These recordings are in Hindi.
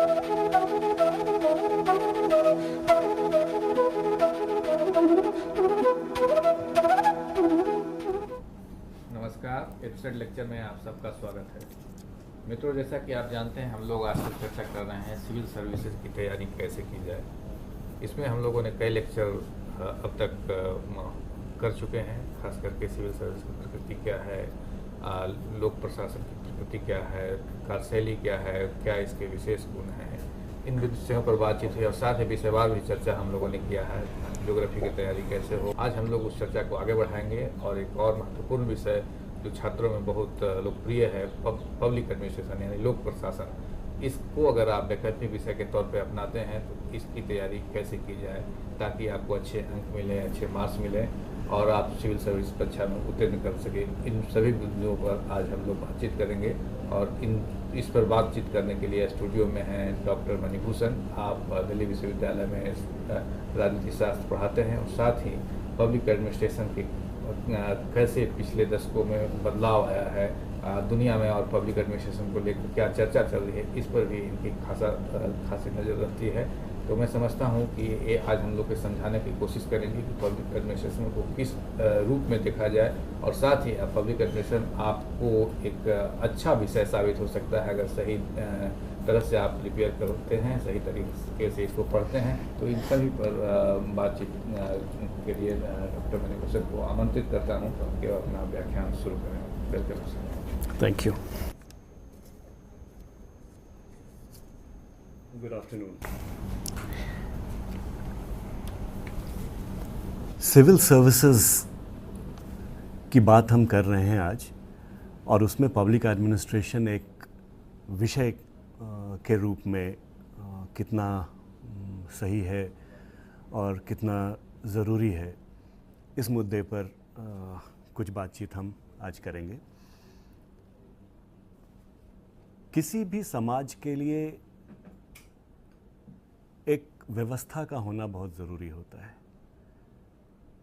नमस्कार, एपिसोड लेक्चर में आप सबका स्वागत है। मित्रों, जैसा कि आप जानते हैं, हम लोग आज चर्चा कर रहे हैं सिविल सर्विसेज की तैयारी कैसे की जाए। इसमें हम लोगों ने कई लेक्चर अब तक कर चुके हैं, खास करके सिविल सर्विस की प्रकृति क्या है, लोक प्रशासन की प्रकृति क्या है, कार्यशैली क्या है, क्या इसके विशेष गुण हैं, इन विषयों पर बातचीत हुई और साथ ही विषयवार भी चर्चा हम लोगों ने किया है। ज्योग्राफी की तैयारी कैसे हो, आज हम लोग उस चर्चा को आगे बढ़ाएंगे और एक और महत्वपूर्ण विषय जो छात्रों में बहुत लोकप्रिय है, पब्लिक एडमिनिस्ट्रेशन यानी लोक प्रशासन, इसको अगर आप वैकल्पिक विषय के तौर पे अपनाते हैं तो इसकी तैयारी कैसे की जाए ताकि आपको अच्छे अंक मिलें, अच्छे मार्क्स मिलें और आप सिविल सर्विस परीक्षा में उत्तीर्ण कर सकें। इन सभी बिंदुओं पर आज हम लोग बातचीत करेंगे और इस पर बातचीत करने के लिए स्टूडियो में हैं डॉक्टर मणिभूषण। आप दिल्ली विश्वविद्यालय में राजनीति शास्त्र पढ़ाते हैं और साथ ही पब्लिक एडमिनिस्ट्रेशन के कैसे पिछले दशकों में बदलाव आया है दुनिया में और पब्लिक एडमिनिस्ट्रेशन को लेकर क्या चर्चा चल रही है, इस पर भी इनकी खासी नज़र रहती है। तो मैं समझता हूँ कि ये आज हम लोग को समझाने की कोशिश करेंगे कि पब्लिक एडमिनिस्ट्रेशन को किस रूप में देखा जाए और साथ ही पब्लिक एडमिनिस्ट्रेशन आपको एक अच्छा विषय साबित हो सकता है अगर सही तरह से आप प्रिपेयर करते हैं, सही तरीके से इसको पढ़ते हैं। तो इन सभी पर बातचीत के लिए डॉक्टर मणिभूषण को आमंत्रित करता हूँ कि वो अपना व्याख्यान शुरू करें। Welcome. Thank you. Good afternoon. Civil services की बात हम कर रहे हैं आज और उसमें पब्लिक एडमिनिस्ट्रेशन एक विषय के रूप में कितना सही है और कितना ज़रूरी है, इस मुद्दे पर कुछ बातचीत हम आज करेंगे। किसी भी समाज के लिए एक व्यवस्था का होना बहुत ज़रूरी होता है।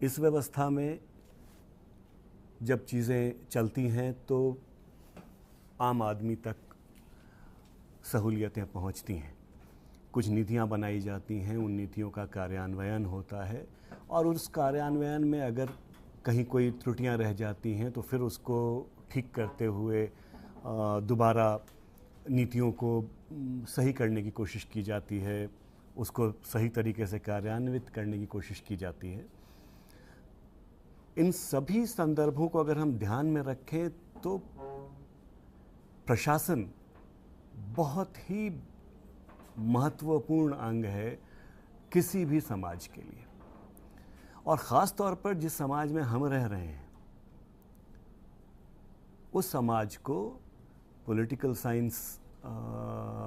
इस व्यवस्था में जब चीज़ें चलती हैं तो आम आदमी तक सहूलियतें पहुंचती हैं, कुछ नीतियां बनाई जाती हैं, उन नीतियों का कार्यान्वयन होता है और उस कार्यान्वयन में अगर कहीं कोई त्रुटियां रह जाती हैं तो फिर उसको ठीक करते हुए दोबारा नीतियों को सही करने की कोशिश की जाती है, उसको सही तरीके से कार्यान्वित करने की कोशिश की जाती है। इन सभी संदर्भों को अगर हम ध्यान में रखें तो प्रशासन बहुत ही महत्वपूर्ण अंग है किसी भी समाज के लिए और ख़ास तौर पर जिस समाज में हम रह रहे हैं उस समाज को पॉलिटिकल साइंस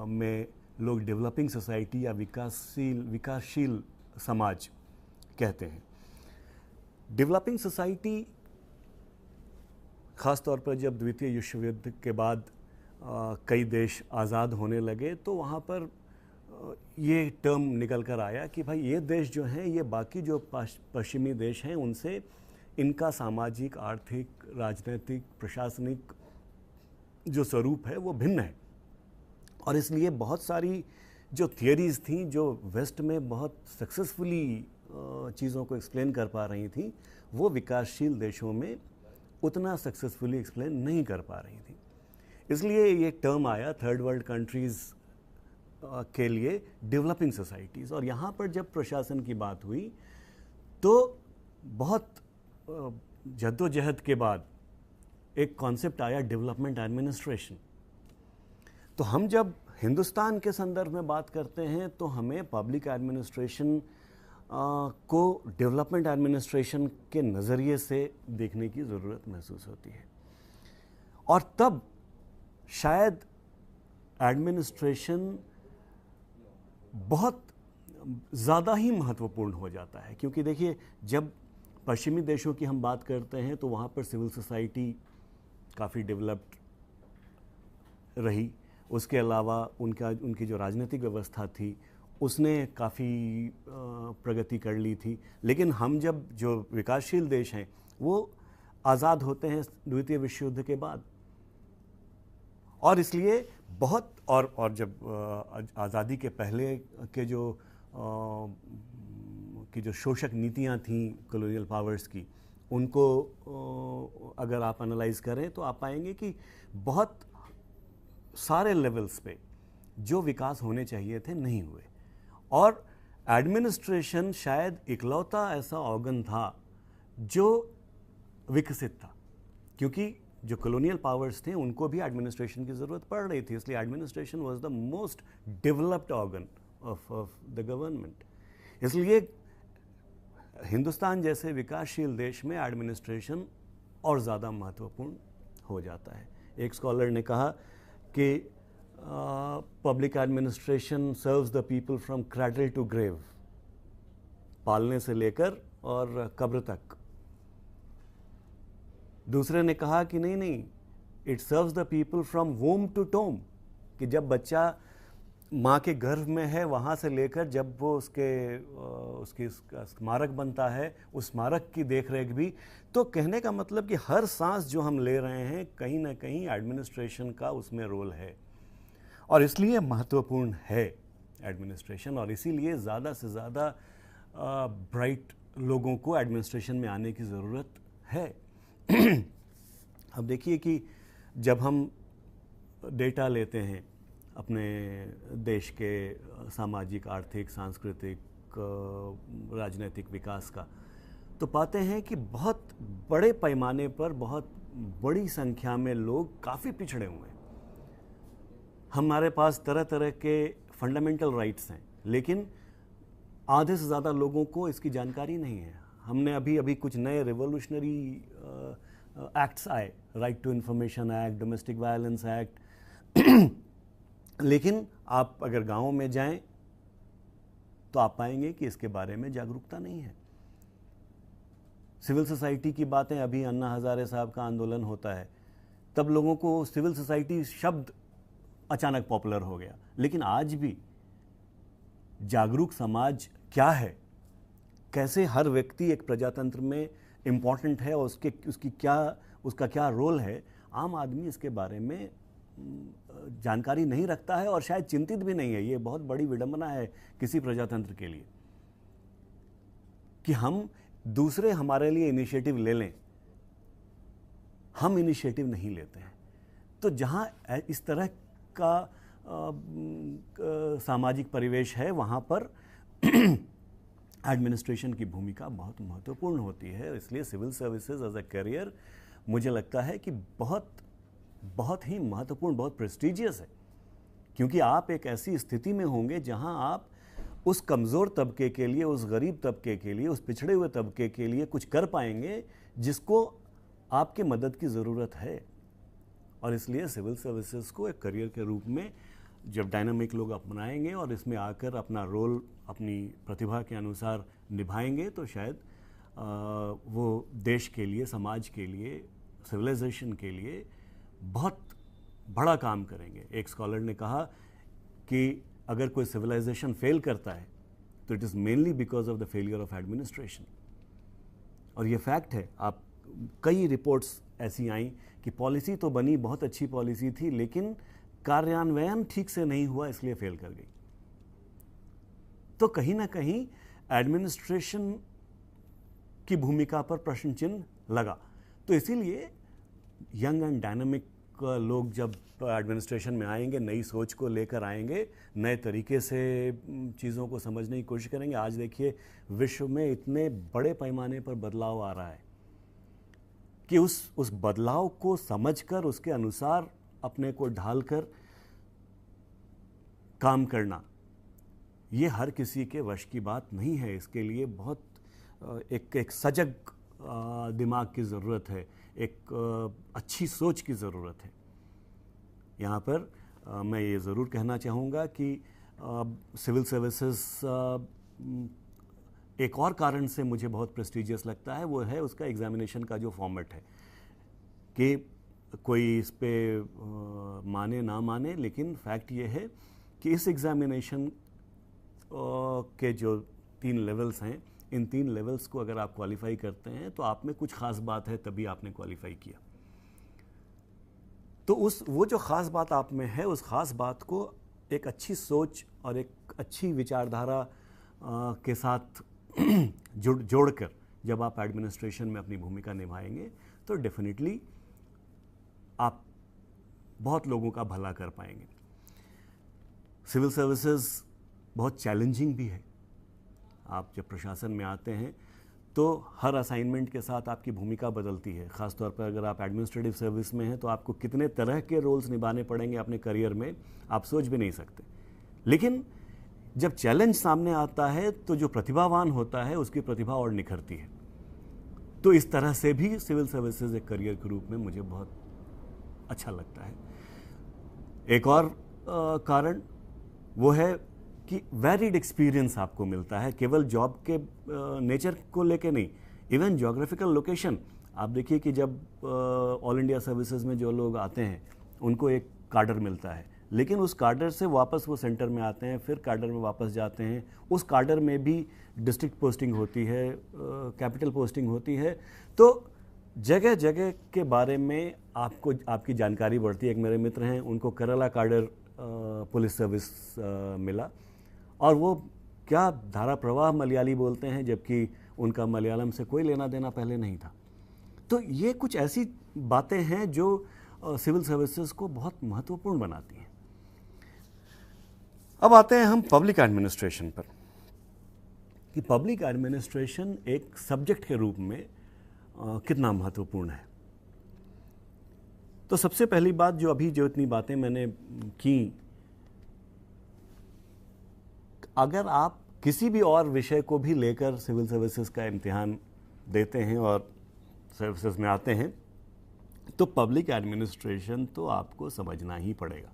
में लोग डेवलपिंग सोसाइटी या विकासशील समाज कहते हैं। डेवलपिंग सोसाइटी ख़ास तौर पर जब द्वितीय विश्व युद्ध के बाद कई देश आज़ाद होने लगे तो वहाँ पर ये टर्म निकल कर आया कि भाई ये देश जो हैं ये बाकी जो पश्चिमी देश हैं उनसे इनका सामाजिक, आर्थिक, राजनीतिक, प्रशासनिक जो स्वरूप है वो भिन्न है और इसलिए बहुत सारी जो थियरीज़ थी जो वेस्ट में बहुत सक्सेसफुली चीज़ों को एक्सप्लेन कर पा रही थी वो विकासशील देशों में उतना सक्सेसफुली एक्सप्लेन नहीं कर पा रही थी। इसलिए ये टर्म आया थर्ड वर्ल्ड कंट्रीज़ के लिए डेवलपिंग सोसाइटीज़। और यहाँ पर जब प्रशासन की बात हुई तो बहुत जद्दोजहद के बाद एक कॉन्सेप्ट आया डेवलपमेंट एडमिनिस्ट्रेशन। तो हम जब हिंदुस्तान के संदर्भ में बात करते हैं तो हमें पब्लिक एडमिनिस्ट्रेशन को डेवलपमेंट एडमिनिस्ट्रेशन के नज़रिए से देखने की ज़रूरत महसूस होती है और तब शायद एडमिनिस्ट्रेशन बहुत ज़्यादा ही महत्वपूर्ण हो जाता है। क्योंकि देखिए जब पश्चिमी देशों की हम बात करते हैं तो वहाँ पर सिविल सोसाइटी काफ़ी डेवलप्ड रही, उसके अलावा उनकी जो राजनीतिक व्यवस्था थी उसने काफ़ी प्रगति कर ली थी। लेकिन हम जब जो विकासशील देश हैं वो आज़ाद होते हैं द्वितीय विश्व युद्ध के बाद और इसलिए बहुत और जब आज़ादी के पहले के जो शोषक नीतियां थीं कॉलोनियल पावर्स की, उनको अगर आप एनालाइज करें तो आप पाएंगे कि बहुत सारे लेवल्स पे जो विकास होने चाहिए थे नहीं हुए। और एडमिनिस्ट्रेशन शायद इकलौता ऐसा ऑर्गन था जो विकसित था, क्योंकि जो कॉलोनियल पावर्स थे उनको भी एडमिनिस्ट्रेशन की ज़रूरत पड़ रही थी, इसलिए administration was the most developed organ of the government. इसलिए हिंदुस्तान जैसे विकासशील देश में एडमिनिस्ट्रेशन और ज़्यादा महत्वपूर्ण हो जाता है। एक स्कॉलर ने कहा कि public administration serves the people from cradle to grave, पालने से लेकर और कब्र तक। दूसरे ने कहा कि नहीं, it serves the people from womb to tomb, कि जब बच्चा माँ के गर्भ में है वहाँ से लेकर जब वो उसकी स्मारक बनता है, उस स्मारक की देखरेख भी। तो कहने का मतलब कि हर सांस जो हम ले रहे हैं कहीं ना कहीं एडमिनिस्ट्रेशन का उसमें रोल है, और इसलिए महत्वपूर्ण है एडमिनिस्ट्रेशन, और इसीलिए ज़्यादा से ज़्यादा ब्राइट लोगों को एडमिनिस्ट्रेशन में आने की ज़रूरत है। अब देखिए कि जब हम डेटा लेते हैं अपने देश के सामाजिक, आर्थिक, सांस्कृतिक, राजनीतिक विकास का, तो पाते हैं कि बहुत बड़े पैमाने पर बहुत बड़ी संख्या में लोग काफ़ी पिछड़े हुए हैं। हमारे पास तरह तरह के फंडामेंटल राइट्स हैं, लेकिन आधे से ज़्यादा लोगों को इसकी जानकारी नहीं है। हमने अभी कुछ नए रिवोल्यूशनरी एक्ट्स आए, right to information act, domestic violence act, लेकिन आप अगर गाँव में जाएं तो आप पाएंगे कि इसके बारे में जागरूकता नहीं है। सिविल सोसाइटी की बातें, अभी अन्ना हज़ारे साहब का आंदोलन होता है, तब लोगों को सिविल सोसाइटी शब्द अचानक पॉपुलर हो गया, लेकिन आज भी जागरूक समाज क्या है, कैसे हर व्यक्ति एक प्रजातंत्र में इम्पॉर्टेंट है और उसका क्या रोल है, आम आदमी इसके बारे में जानकारी नहीं रखता है और शायद चिंतित भी नहीं है। ये बहुत बड़ी विडंबना है किसी प्रजातंत्र के लिए कि हम दूसरे हमारे लिए इनिशिएटिव ले लें, हम इनिशिएटिव नहीं लेते हैं। तो जहाँ इस तरह का सामाजिक परिवेश है, वहाँ पर एडमिनिस्ट्रेशन की भूमिका बहुत महत्वपूर्ण होती है। इसलिए civil services as a career मुझे लगता है कि बहुत ही महत्वपूर्ण, बहुत प्रेस्टिजियस है, क्योंकि आप एक ऐसी स्थिति में होंगे जहां आप उस कमज़ोर तबके के लिए, उस गरीब तबके के लिए, उस पिछड़े हुए तबके के लिए कुछ कर पाएंगे जिसको आपके मदद की ज़रूरत है। और इसलिए सिविल सर्विसेज को एक करियर के रूप में जब डायनामिक लोग अपनाएंगे और इसमें आकर अपना रोल अपनी प्रतिभा के अनुसार निभाएंगे, तो शायद वो देश के लिए, समाज के लिए, सिविलाइजेशन के लिए बहुत बड़ा काम करेंगे। एक स्कॉलर ने कहा कि अगर कोई सिविलाइजेशन फेल करता है तो it is mainly because of the failure of administration. और ये फैक्ट है। आप कई रिपोर्ट्स ऐसी आई कि पॉलिसी तो बनी, बहुत अच्छी पॉलिसी थी, लेकिन कार्यान्वयन ठीक से नहीं हुआ, इसलिए फेल कर गई। तो कहीं ना कहीं एडमिनिस्ट्रेशन की भूमिका पर प्रश्न चिन्ह लगा। तो इसीलिए यंग एंड डायनामिक लोग जब एडमिनिस्ट्रेशन में आएंगे, नई सोच को लेकर आएंगे, नए तरीके से चीज़ों को समझने की कोशिश करेंगे। आज देखिए विश्व में इतने बड़े पैमाने पर बदलाव आ रहा है कि उस बदलाव को समझकर उसके अनुसार अपने को ढालकर काम करना, ये हर किसी के वश की बात नहीं है। इसके लिए बहुत एक सजग दिमाग की ज़रूरत है, एक अच्छी सोच की ज़रूरत है। यहाँ पर मैं ये ज़रूर कहना चाहूँगा कि सिविल सर्विसेज एक और कारण से मुझे बहुत प्रेस्टिजियस लगता है, वो है उसका एग्ज़ामिनेशन का जो फॉर्मेट है। कि कोई इस पे माने ना माने, लेकिन फैक्ट ये है कि इस एग्ज़ामिनेशन के जो 3 लेवल्स हैं, इन 3 लेवल्स को अगर आप क्वालिफाई करते हैं तो आप में कुछ ख़ास बात है, तभी आपने क्वालिफाई किया। तो वो जो ख़ास बात आप में है, उस ख़ास बात को एक अच्छी सोच और एक अच्छी विचारधारा के साथ जोड़कर जब आप एडमिनिस्ट्रेशन में अपनी भूमिका निभाएंगे तो डेफिनेटली आप बहुत लोगों का भला कर पाएंगे। सिविल सर्विसेज बहुत चैलेंजिंग भी है। आप जब प्रशासन में आते हैं तो हर असाइनमेंट के साथ आपकी भूमिका बदलती है। ख़ासतौर पर अगर आप एडमिनिस्ट्रेटिव सर्विस में हैं तो आपको कितने तरह के रोल्स निभाने पड़ेंगे अपने करियर में, आप सोच भी नहीं सकते। लेकिन जब चैलेंज सामने आता है तो जो प्रतिभावान होता है उसकी प्रतिभा और निखरती है। तो इस तरह से भी सिविल सर्विसेज एक करियर के रूप में मुझे बहुत अच्छा लगता है। एक और कारण वो है कि वैरिड एक्सपीरियंस आपको मिलता है, केवल जॉब के नेचर को लेके नहीं, इवन ज्योग्राफिकल लोकेशन। आप देखिए कि जब ऑल इंडिया सर्विसेज में जो लोग आते हैं उनको एक कार्डर मिलता है, लेकिन उस कार्डर से वापस वो सेंटर में आते हैं, फिर कार्डर में वापस जाते हैं। उस कार्डर में भी डिस्ट्रिक्ट पोस्टिंग होती है, कैपिटल पोस्टिंग होती है। तो जगह जगह के बारे में आपको आपकी जानकारी बढ़ती है। एक मेरे मित्र हैं, उनको केरला कार्डर पुलिस सर्विस मिला और वो क्या धारा प्रवाह मलयाली बोलते हैं, जबकि उनका मलयालम से कोई लेना देना पहले नहीं था। तो ये कुछ ऐसी बातें हैं जो सिविल सर्विसेज को बहुत महत्वपूर्ण बनाती हैं। अब आते हैं हम पब्लिक एडमिनिस्ट्रेशन पर, कि पब्लिक एडमिनिस्ट्रेशन एक सब्जेक्ट के रूप में कितना महत्वपूर्ण है। तो सबसे पहली बात, जो इतनी बातें मैंने की, अगर आप किसी भी और विषय को भी लेकर सिविल सर्विसेज का इम्तिहान देते हैं और सर्विसेज में आते हैं तो पब्लिक एडमिनिस्ट्रेशन तो आपको समझना ही पड़ेगा,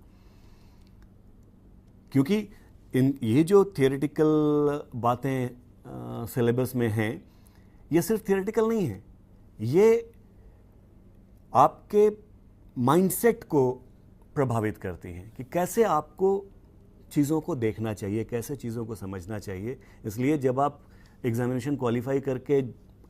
क्योंकि ये जो थियोरेटिकल बातें सिलेबस में हैं, ये सिर्फ थियोरेटिकल नहीं है, ये आपके माइंडसेट को प्रभावित करती हैं कि कैसे आपको चीज़ों को देखना चाहिए, कैसे चीज़ों को समझना चाहिए। इसलिए जब आप एग्जामिनेशन क्वालिफाई करके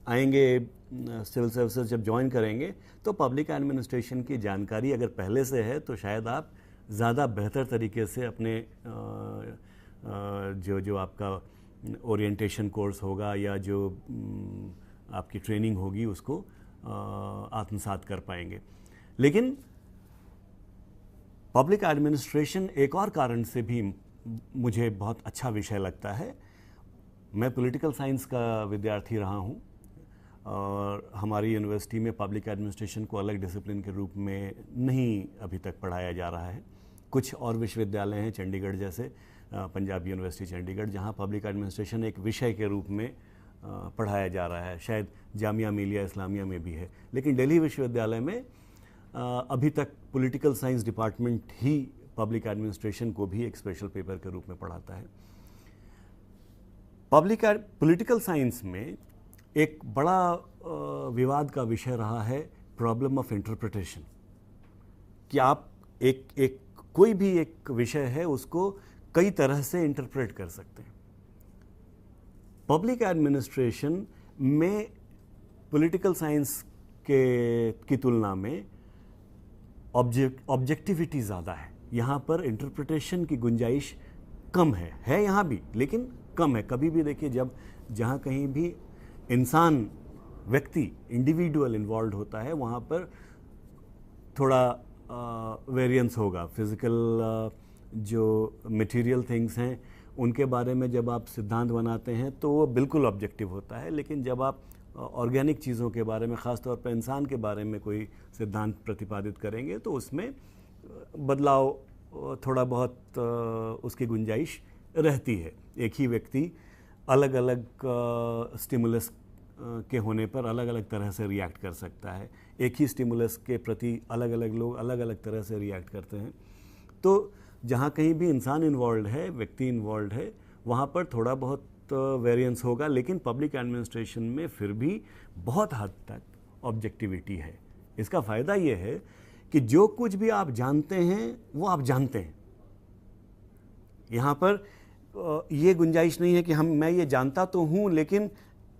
आएंगे, सिविल सर्विसेज जब ज्वाइन करेंगे, तो पब्लिक एडमिनिस्ट्रेशन की जानकारी अगर पहले से है तो शायद आप ज़्यादा बेहतर तरीके से अपने जो आपका ओरिएंटेशन कोर्स होगा या जो आपकी ट्रेनिंग होगी उसको आत्मसात कर पाएंगे। लेकिन पब्लिक एडमिनिस्ट्रेशन एक और कारण से भी मुझे बहुत अच्छा विषय लगता है। मैं पॉलिटिकल साइंस का विद्यार्थी रहा हूँ और हमारी यूनिवर्सिटी में पब्लिक एडमिनिस्ट्रेशन को अलग डिसिप्लिन के रूप में नहीं अभी तक पढ़ाया जा रहा है। कुछ और विश्वविद्यालय हैं, चंडीगढ़ जैसे, पंजाब यूनिवर्सिटी चंडीगढ़, जहाँ पब्लिक एडमिनिस्ट्रेशन एक विषय के रूप में पढ़ाया जा रहा है। शायद जामिया मिलिया इस्लामिया में भी है, लेकिन दिल्ली विश्वविद्यालय में अभी तक पॉलिटिकल साइंस डिपार्टमेंट ही पब्लिक एडमिनिस्ट्रेशन को भी एक स्पेशल पेपर के रूप में पढ़ाता है। पॉलिटिकल साइंस में एक बड़ा विवाद का विषय रहा है प्रॉब्लम ऑफ इंटरप्रिटेशन, कि आप कोई भी एक विषय है उसको कई तरह से इंटरप्रेट कर सकते हैं। पब्लिक एडमिनिस्ट्रेशन में पॉलिटिकल साइंस की तुलना में ऑब्जेक्टिविटी ज़्यादा है। यहाँ पर इंटरप्रिटेशन की गुंजाइश कम है यहाँ भी, लेकिन कम है। कभी भी देखिए, जहाँ कहीं भी इंसान, व्यक्ति, इंडिविजुअल इन्वॉल्व होता है, वहाँ पर थोड़ा वेरिएंस होगा। फिज़िकल जो मटेरियल थिंग्स हैं उनके बारे में जब आप सिद्धांत बनाते हैं तो वो बिल्कुल ऑब्जेक्टिव होता है, लेकिन जब आप ऑर्गेनिक चीज़ों के बारे में, ख़ास तौर पर इंसान के बारे में कोई सिद्धांत प्रतिपादित करेंगे तो उसमें बदलाव थोड़ा बहुत उसकी गुंजाइश रहती है। एक ही व्यक्ति अलग अलग स्टिमुलस के होने पर अलग अलग तरह से रिएक्ट कर सकता है। एक ही स्टिमुलस के प्रति अलग अलग लोग अलग अलग तरह से रिएक्ट करते हैं। तो जहाँ कहीं भी इंसान इन्वॉल्व है, व्यक्ति इन्वॉल्व है, वहाँ पर थोड़ा बहुत वेरिएंस होगा, लेकिन पब्लिक एडमिनिस्ट्रेशन में फिर भी बहुत हद तक ऑब्जेक्टिविटी है। इसका फ़ायदा ये है कि जो कुछ भी आप जानते हैं वो आप जानते हैं। यहाँ पर ये गुंजाइश नहीं है कि मैं ये जानता तो हूँ लेकिन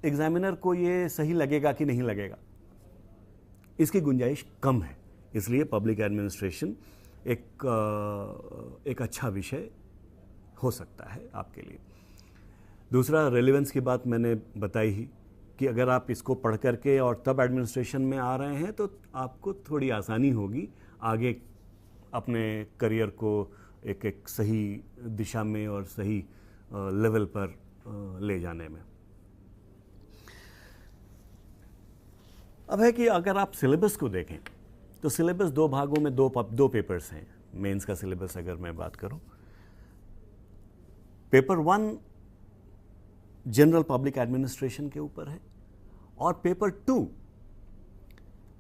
एग्जामिनर को ये सही लगेगा कि नहीं लगेगा, इसकी गुंजाइश कम है। इसलिए पब्लिक एडमिनिस्ट्रेशन एक अच्छा विषय हो सकता है आपके लिए। दूसरा, रेलेवेंस की बात मैंने बताई ही कि अगर आप इसको पढ़ करके और तब एडमिनिस्ट्रेशन में आ रहे हैं तो आपको थोड़ी आसानी होगी आगे अपने करियर को एक सही दिशा में और सही लेवल पर ले जाने में। अब है कि अगर आप सिलेबस को देखें तो सिलेबस दो भागों में दो पेपर्स हैं। मेंस का सिलेबस अगर मैं बात करूं, पेपर 1 जनरल पब्लिक एडमिनिस्ट्रेशन के ऊपर है और पेपर 2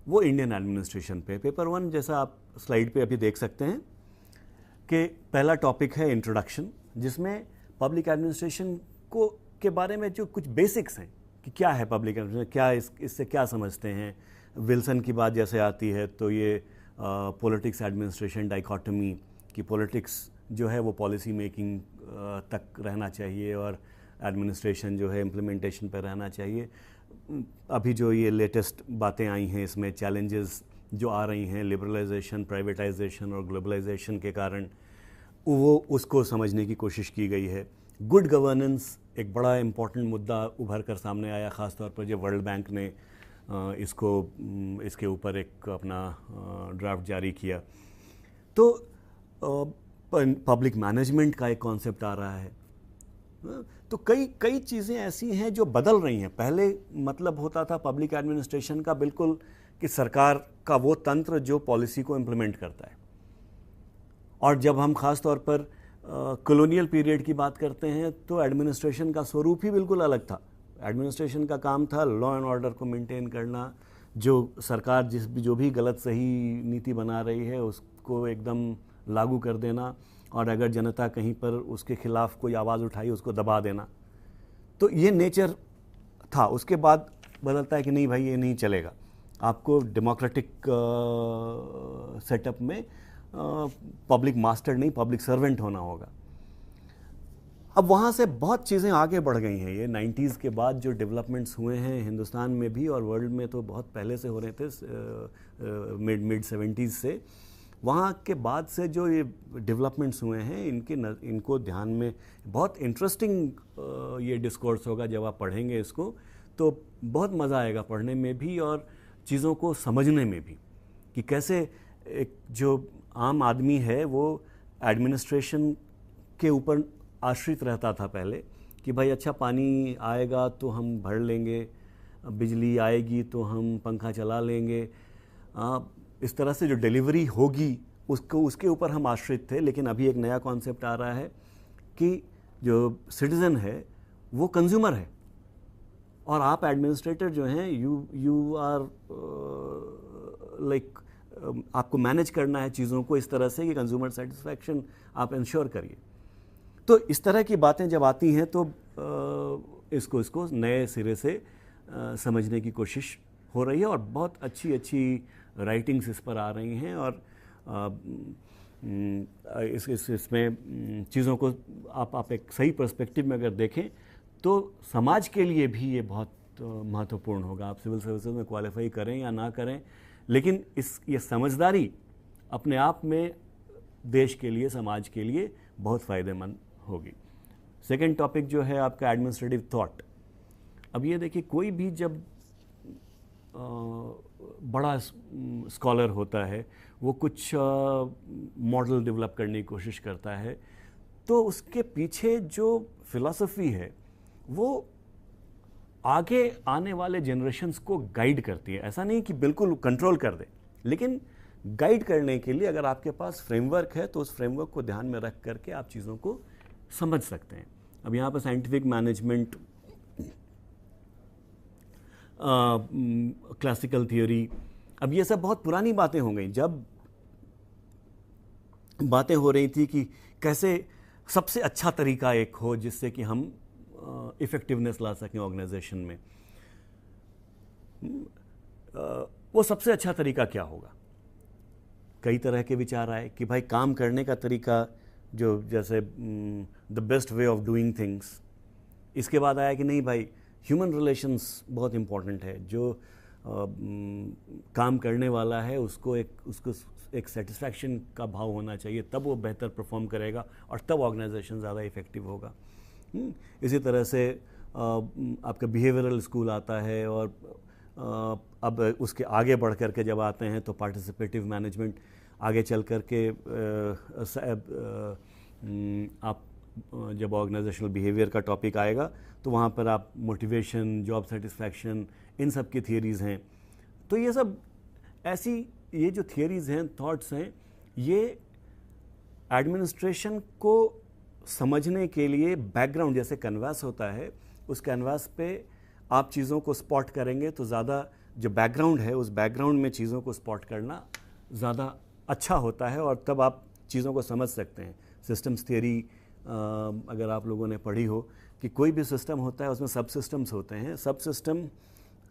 वो इंडियन एडमिनिस्ट्रेशन पे। पेपर 1 जैसा आप स्लाइड पे अभी देख सकते हैं कि पहला टॉपिक है इंट्रोडक्शन, जिसमें पब्लिक एडमिनिस्ट्रेशन को के बारे में जो कुछ बेसिक्स हैं कि क्या है पब्लिक एडमिनिस्ट्रेशन, क्या इससे क्या समझते हैं। विल्सन की बात जैसे आती है तो ये पॉलिटिक्स एडमिनिस्ट्रेशन डाइकोटमी कि पॉलिटिक्स जो है वो पॉलिसी मेकिंग तक रहना चाहिए और एडमिनिस्ट्रेशन जो है इम्प्लीमेंटेशन पर रहना चाहिए। अभी जो ये लेटेस्ट बातें आई हैं इसमें चैलेंजेस जो आ रही हैं लिबरलाइजेशन, प्राइवेटाइजेशन और ग्लोबलाइजेशन के कारण, वो उसको समझने की कोशिश की गई है। गुड गवर्नेंस एक बड़ा इम्पॉर्टेंट मुद्दा उभर कर सामने आया, ख़ास तौर पर जब वर्ल्ड बैंक ने इसके ऊपर एक अपना ड्राफ्ट जारी किया। तो पब्लिक मैनेजमेंट का एक कॉन्सेप्ट आ रहा है। तो कई चीज़ें ऐसी हैं जो बदल रही हैं। पहले मतलब होता था पब्लिक एडमिनिस्ट्रेशन का बिल्कुल कि सरकार का वो तंत्र जो पॉलिसी को इम्प्लीमेंट करता है, और जब हम ख़ास तौर पर कॉलोनियल पीरियड की बात करते हैं तो एडमिनिस्ट्रेशन का स्वरूप ही बिल्कुल अलग था। एडमिनिस्ट्रेशन का काम था लॉ एंड ऑर्डर को मेंटेन करना, जो सरकार जो भी गलत सही नीति बना रही है उसको एकदम लागू कर देना, और अगर जनता कहीं पर उसके खिलाफ कोई आवाज़ उठाई उसको दबा देना। तो ये नेचर था। उसके बाद बदलता है कि नहीं भाई ये नहीं चलेगा, आपको डेमोक्रेटिक सेटअप में पब्लिक मास्टर नहीं पब्लिक सर्वेंट होना होगा। अब वहाँ से बहुत चीज़ें आगे बढ़ गई हैं। ये 90s के बाद जो डेवलपमेंट्स हुए हैं हिंदुस्तान में भी और वर्ल्ड में तो बहुत पहले से हो रहे थे, मिड 70s से। वहाँ के बाद से जो ये डेवलपमेंट्स हुए हैं इनको ध्यान में, बहुत इंटरेस्टिंग ये डिस्कोर्स होगा जब आप पढ़ेंगे इसको, तो बहुत मज़ा आएगा पढ़ने में भी और चीज़ों को समझने में भी कि कैसे एक जो आम आदमी है वो एडमिनिस्ट्रेशन के ऊपर आश्रित रहता था पहले कि भाई अच्छा पानी आएगा तो हम भर लेंगे, बिजली आएगी तो हम पंखा चला लेंगे, इस तरह से जो डिलीवरी होगी उसके ऊपर हम आश्रित थे। लेकिन अभी एक नया कॉन्सेप्ट आ रहा है कि जो सिटीज़न है वो कंज्यूमर है और आप एडमिनिस्ट्रेटर जो हैं यू आर लाइक आपको मैनेज करना है चीज़ों को इस तरह से कि कंज्यूमर सेटिस्फैक्शन आप इंश्योर करिए। तो इस तरह की बातें जब आती हैं तो इसको नए सिरे से समझने की कोशिश हो रही है और बहुत अच्छी राइटिंग्स इस पर आ रही हैं। और इसमें चीज़ों को आप एक सही पर्सपेक्टिव में अगर देखें तो समाज के लिए भी ये बहुत महत्वपूर्ण होगा। आप सिविल सर्विसेज में क्वालिफाई करें या ना करें, लेकिन ये समझदारी अपने आप में देश के लिए, समाज के लिए बहुत फ़ायदेमंद होगी। सेकंड टॉपिक जो है आपका एडमिनिस्ट्रेटिव थॉट। अब ये देखिए, कोई भी जब बड़ा स्कॉलर होता है वो कुछ मॉडल डेवलप करने की कोशिश करता है, तो उसके पीछे जो फिलॉसफी है वो आगे आने वाले जनरेशन्स को गाइड करती है। ऐसा नहीं कि बिल्कुल कंट्रोल कर दे, लेकिन गाइड करने के लिए अगर आपके पास फ्रेमवर्क है तो उस फ्रेमवर्क को ध्यान में रख करके आप चीज़ों को समझ सकते हैं। अब यहाँ पर साइंटिफिक मैनेजमेंट, क्लासिकल थियोरी, अब ये सब बहुत पुरानी बातें हो गई। जब बातें हो रही थी कि कैसे सबसे अच्छा तरीका एक हो जिससे कि हम इफ़ेक्टिवनेस ला सकें ऑर्गेनाइजेशन में, वो सबसे अच्छा तरीका क्या होगा। कई तरह के विचार आए कि भाई काम करने का तरीका जो जैसे the best way of doing things. इसके बाद आया कि नहीं भाई ह्यूमन रिलेशंस बहुत इम्पॉर्टेंट है, जो काम करने वाला है उसको एक सेटिस्फैक्शन का भाव होना चाहिए, तब वो बेहतर परफॉर्म करेगा और तब ऑर्गेनाइजेशन ज़्यादा इफ़ेक्टिव होगा। इसी तरह से आपका बिहेवियरल स्कूल आता है, और अब उसके आगे बढ़ कर के जब आते हैं तो पार्टिसिपेटिव मैनेजमेंट, आगे चल कर के आप जब ऑर्गेनाइजेशनल बिहेवियर का टॉपिक आएगा तो वहाँ पर आप मोटिवेशन, जॉब सेटिस्फैक्शन, इन सब की थियरीज़ हैं। तो ये सब ऐसी ये जो थियरीज़ हैं, थॉट्स हैं, ये एडमिनिस्ट्रेशन को समझने के लिए बैकग्राउंड जैसे कैनवास होता है, उस कैनवास पे आप चीज़ों को स्पॉट करेंगे तो ज़्यादा जो बैकग्राउंड है उस बैकग्राउंड में चीज़ों को स्पॉट करना ज़्यादा अच्छा होता है, और तब आप चीज़ों को समझ सकते हैं। सिस्टम्स थियरी अगर आप लोगों ने पढ़ी हो कि कोई भी सिस्टम होता है उसमें सब सिस्टम्स होते हैं, सब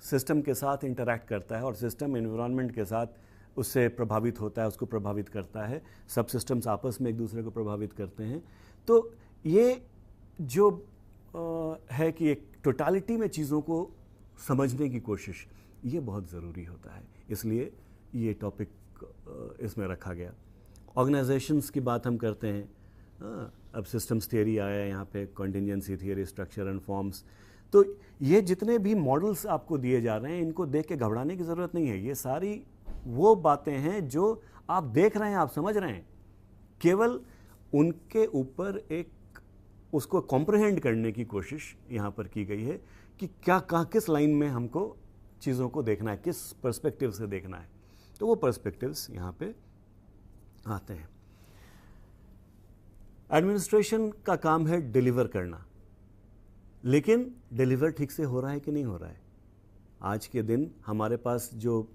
सिस्टम के साथ इंटरैक्ट करता है और सिस्टम एनवायरनमेंट के साथ उससे प्रभावित होता है, उसको प्रभावित करता है, सब सिस्टम्स आपस में एक दूसरे को प्रभावित करते हैं। तो ये जो है कि एक टोटालिटी में चीज़ों को समझने की कोशिश, ये बहुत ज़रूरी होता है, इसलिए ये टॉपिक इसमें रखा गया। ऑर्गेनाइजेशंस की बात हम करते हैं, अब सिस्टम्स थियरी आया यहाँ पे, contingency theory, structure and forms. तो ये जितने भी मॉडल्स आपको दिए जा रहे हैं, इनको देख के घबराने की ज़रूरत नहीं है। ये सारी वो बातें हैं जो आप देख रहे हैं, आप समझ रहे हैं, केवल उनके ऊपर एक उसको कॉम्प्रहेंड करने की कोशिश यहाँ पर की गई है कि क्या किस लाइन में हमको चीज़ों को देखना है, किस पर्सपेक्टिव से देखना है। तो वो पर्सपेक्टिव्स यहाँ पे आते हैं। एडमिनिस्ट्रेशन का काम है डिलीवर करना, लेकिन डिलीवर ठीक से हो रहा है कि नहीं हो रहा है। आज के दिन हमारे पास जो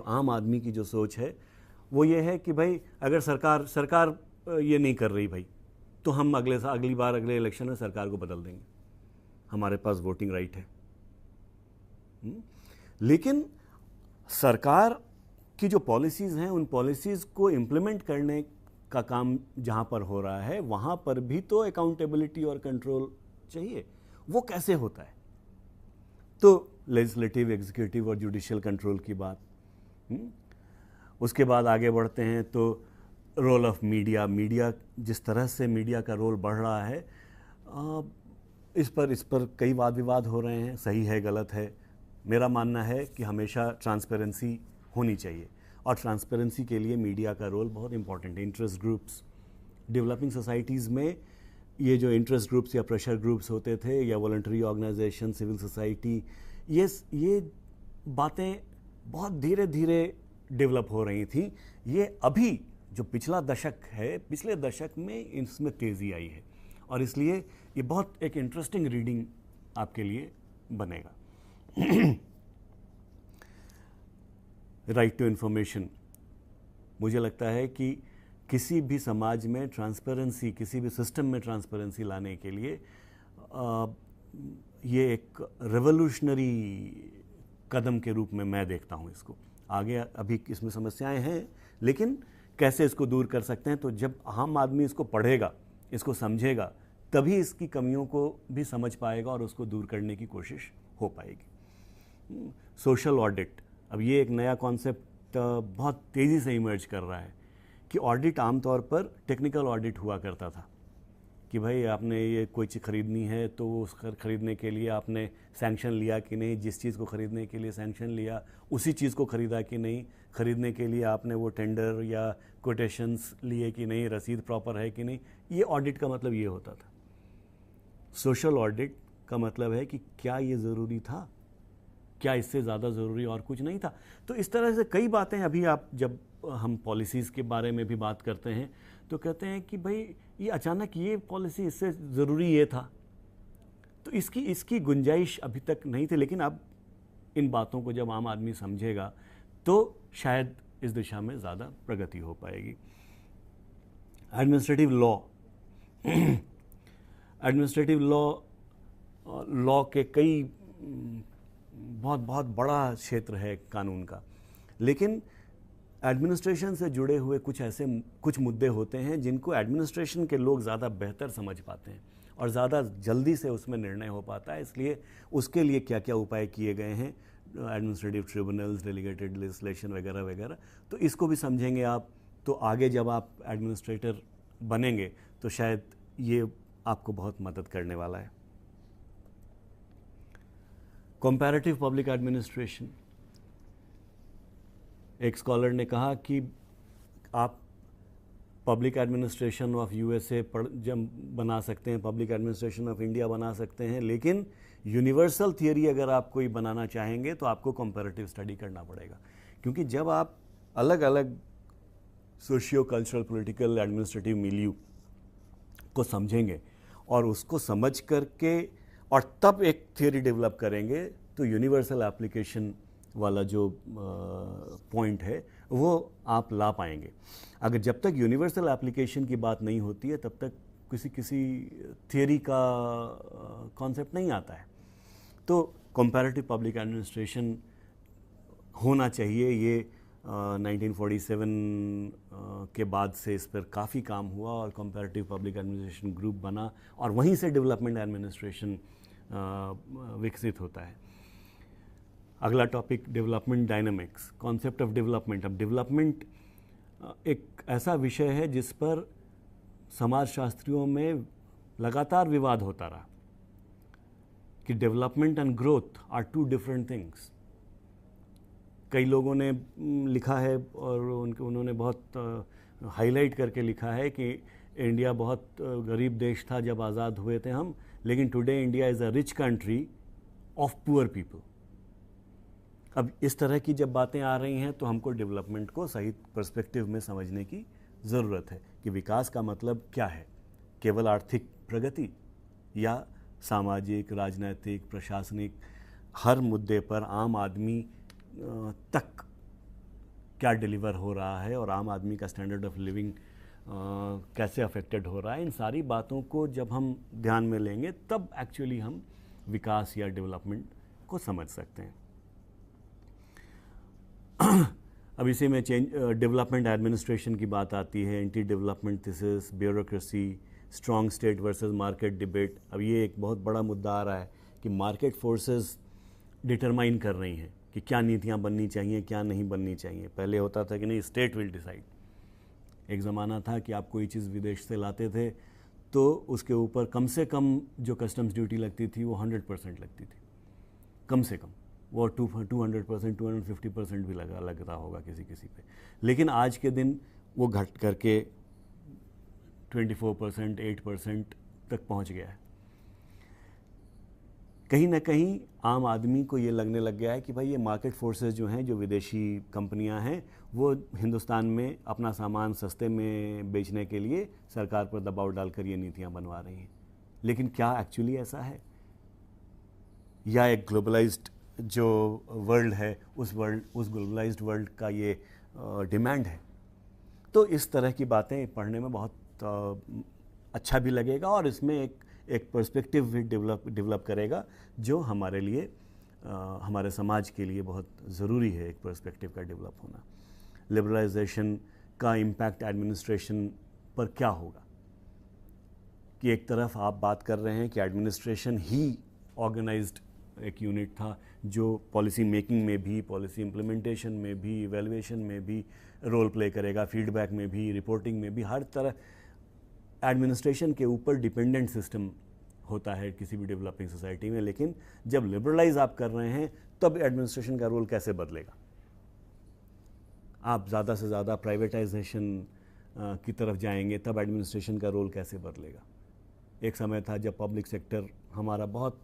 आम आदमी की जो सोच है वो ये है कि भाई अगर सरकार ये नहीं कर रही भाई, तो हम अगली बार अगले इलेक्शन में सरकार को बदल देंगे, हमारे पास वोटिंग राइट है। लेकिन सरकार की जो पॉलिसीज़ हैं, उन पॉलिसीज़ को इम्प्लीमेंट करने का काम जहाँ पर हो रहा है, वहाँ पर भी तो अकाउंटेबिलिटी और कंट्रोल चाहिए। वो कैसे होता है? तो लेजिस्लेटिव, एग्जीक्यूटिव और जुडिशियल कंट्रोल की बात। उसके बाद आगे बढ़ते हैं तो रोल ऑफ मीडिया, जिस तरह से मीडिया का रोल बढ़ रहा है, इस पर कई वाद विवाद हो रहे हैं, सही है गलत है। मेरा मानना है कि हमेशा ट्रांसपेरेंसी होनी चाहिए, और ट्रांसपेरेंसी के लिए मीडिया का रोल बहुत इंपॉर्टेंट है। इंटरेस्ट ग्रुप्स, डेवलपिंग सोसाइटीज़ में ये जो इंटरेस्ट ग्रुप्स या प्रेशर ग्रुप्स होते थे, या वॉलंटरी ऑर्गेनाइजेशन, सिविल सोसाइटी, ये बातें बहुत धीरे धीरे डेवलप हो रही थी। ये अभी जो पिछला दशक है, पिछले दशक में इसमें तेज़ी आई है, और इसलिए ये बहुत एक इंटरेस्टिंग रीडिंग आपके लिए बनेगा। राइट टू इन्फॉर्मेशन, मुझे लगता है कि किसी भी समाज में ट्रांसपेरेंसी, किसी भी सिस्टम में ट्रांसपेरेंसी लाने के लिए ये एक रेवोल्यूशनरी कदम के रूप में मैं देखता हूँ इसको। आगे अभी इसमें समस्याएं हैं, लेकिन कैसे इसको दूर कर सकते हैं, तो जब आम आदमी इसको पढ़ेगा, इसको समझेगा, तभी इसकी कमियों को भी समझ पाएगा और उसको दूर करने की कोशिश हो पाएगी। सोशल ऑडिट, अब ये एक नया कॉन्सेप्ट बहुत तेज़ी से इमर्ज कर रहा है कि ऑडिट आमतौर पर टेक्निकल ऑडिट हुआ करता था कि भाई आपने ये कोई चीज़ खरीदनी है तो उस खरीदने के लिए आपने सैंक्शन लिया कि नहीं, जिस चीज़ को खरीदने के लिए सैंक्शन लिया उसी चीज़ को खरीदा कि नहीं, खरीदने के लिए आपने वो टेंडर या कोटेशंस लिए कि नहीं, रसीद प्रॉपर है कि नहीं। ये ऑडिट का मतलब ये होता था। सोशल ऑडिट का मतलब है कि क्या ये ज़रूरी था, क्या इससे ज़्यादा ज़रूरी और कुछ नहीं था। तो इस तरह से कई बातें, अभी आप जब हम पॉलिसीज़ के बारे में भी बात करते हैं तो कहते हैं कि भाई ये अचानक ये पॉलिसी, इससे ज़रूरी ये था, तो इसकी गुंजाइश अभी तक नहीं थी। लेकिन अब इन बातों को जब आम आदमी समझेगा तो शायद इस दिशा में ज़्यादा प्रगति हो पाएगी। एडमिनिस्ट्रेटिव लॉ के कई बहुत बड़ा क्षेत्र है कानून का, लेकिन एडमिनिस्ट्रेशन से जुड़े हुए कुछ मुद्दे होते हैं जिनको एडमिनिस्ट्रेशन के लोग ज़्यादा बेहतर समझ पाते हैं और ज़्यादा जल्दी से उसमें निर्णय हो पाता है। इसलिए उसके लिए क्या क्या उपाय किए गए हैं एडमिनिस्ट्रेटिव ट्रिब्यूनल्स, डेलीगेटेड लेजिस्लेशन वगैरह वगैरह। तो इसको भी समझेंगे आप, तो आगे जब आप एडमिनिस्ट्रेटर बनेंगे तो शायद ये आपको बहुत मदद करने वाला है। कंपैरेटिव पब्लिक एडमिनिस्ट्रेशन, एक स्कॉलर ने कहा कि आप पब्लिक एडमिनिस्ट्रेशन ऑफ यूएसए जब बना सकते हैं, पब्लिक एडमिनिस्ट्रेशन ऑफ इंडिया बना सकते हैं, लेकिन यूनिवर्सल थियरी अगर आप कोई बनाना चाहेंगे तो आपको कंपैरेटिव स्टडी करना पड़ेगा। क्योंकि जब आप अलग अलग socio cultural, political, administrative milieu को समझेंगे और उसको समझ करके और तब एक थियरी डेवलप करेंगे, तो यूनिवर्सल एप्लीकेशन वाला जो पॉइंट है वो आप ला पाएंगे। अगर जब तक यूनिवर्सल एप्लीकेशन की बात नहीं होती है तब तक किसी थियरी का कॉन्सेप्ट नहीं आता है। तो कंपैरेटिव पब्लिक एडमिनिस्ट्रेशन होना चाहिए। ये 1947 के बाद से इस पर काफ़ी काम हुआ और कंपैरेटिव पब्लिक एडमिनिस्ट्रेशन ग्रुप बना और वहीं से डेवलपमेंट एडमिनिस्ट्रेशन विकसित होता है। अगला topic, development dynamics, concept of development. अब डेवलपमेंट एक ऐसा विषय है जिस पर समाजशास्त्रियों में लगातार विवाद होता रहा कि development and growth are two different things. कई लोगों ने लिखा है और उन्होंने बहुत हाईलाइट करके लिखा है कि इंडिया बहुत गरीब देश था जब आज़ाद हुए थे हम, लेकिन today India is a rich country of poor people. अब इस तरह की जब बातें आ रही हैं तो हमको डेवलपमेंट को सही पर्सपेक्टिव में समझने की ज़रूरत है कि विकास का मतलब क्या है, केवल आर्थिक प्रगति या सामाजिक, राजनीतिक, प्रशासनिक हर मुद्दे पर आम आदमी तक क्या डिलीवर हो रहा है और आम आदमी का स्टैंडर्ड ऑफ लिविंग कैसे अफेक्टेड हो रहा है। इन सारी बातों को जब हम ध्यान में लेंगे तब एक्चुअली हम विकास या डेवलपमेंट को समझ सकते हैं। अब इसी में डेवलपमेंट एडमिनिस्ट्रेशन की बात आती है, anti development thesis, bureaucracy, strong state versus market debate. अब ये एक बहुत बड़ा मुद्दा आ रहा है कि मार्केट फोर्सेस डिटरमाइन कर रही हैं कि क्या नीतियाँ बननी चाहिए, क्या नहीं बननी चाहिए। पहले होता था कि नहीं, स्टेट विल डिसाइड। एक ज़माना था कि आप कोई चीज़ विदेश से लाते थे तो उसके ऊपर कम से कम जो कस्टम्स ड्यूटी लगती थी वो 100% लगती थी, कम से कम। वो 200%, 250% भी लगता होगा किसी पे। लेकिन आज के दिन वो घट करके 24%, 8% तक पहुंच गया है। कहीं ना कहीं आम आदमी को ये लगने लग गया है कि भाई ये मार्केट फोर्सेस जो हैं, जो विदेशी कंपनियां हैं, वो हिंदुस्तान में अपना सामान सस्ते में बेचने के लिए सरकार पर दबाव डालकर ये नीतियां बनवा रही हैं। लेकिन क्या एक्चुअली ऐसा है, या एक ग्लोबलाइज्ड जो वर्ल्ड है उस ग्लोबलाइज्ड वर्ल्ड का ये डिमांड है? तो इस तरह की बातें पढ़ने में बहुत अच्छा भी लगेगा और इसमें एक पर्सपेक्टिव भी डेवलप करेगा जो हमारे लिए, हमारे समाज के लिए बहुत ज़रूरी है, एक पर्सपेक्टिव का डेवलप होना। लिबरलाइजेशन का इम्पैक्ट एडमिनिस्ट्रेशन पर क्या होगा, कि एक तरफ आप बात कर रहे हैं कि एडमिनिस्ट्रेशन ही ऑर्गेनाइज्ड एक यूनिट था जो पॉलिसी मेकिंग में भी, पॉलिसी इम्प्लीमेंटेशन में भी, इवैल्यूएशन में भी रोल प्ले करेगा, फीडबैक में भी, रिपोर्टिंग में भी। हर तरह एडमिनिस्ट्रेशन के ऊपर डिपेंडेंट सिस्टम होता है किसी भी डेवलपिंग सोसाइटी में। लेकिन जब लिबरलाइज आप कर रहे हैं तब एडमिनिस्ट्रेशन का रोल कैसे बदलेगा? आप ज़्यादा से ज़्यादा प्राइवेटाइजेशन की तरफ जाएंगे तब एडमिनिस्ट्रेशन का रोल कैसे बदलेगा? एक समय था जब पब्लिक सेक्टर हमारा बहुत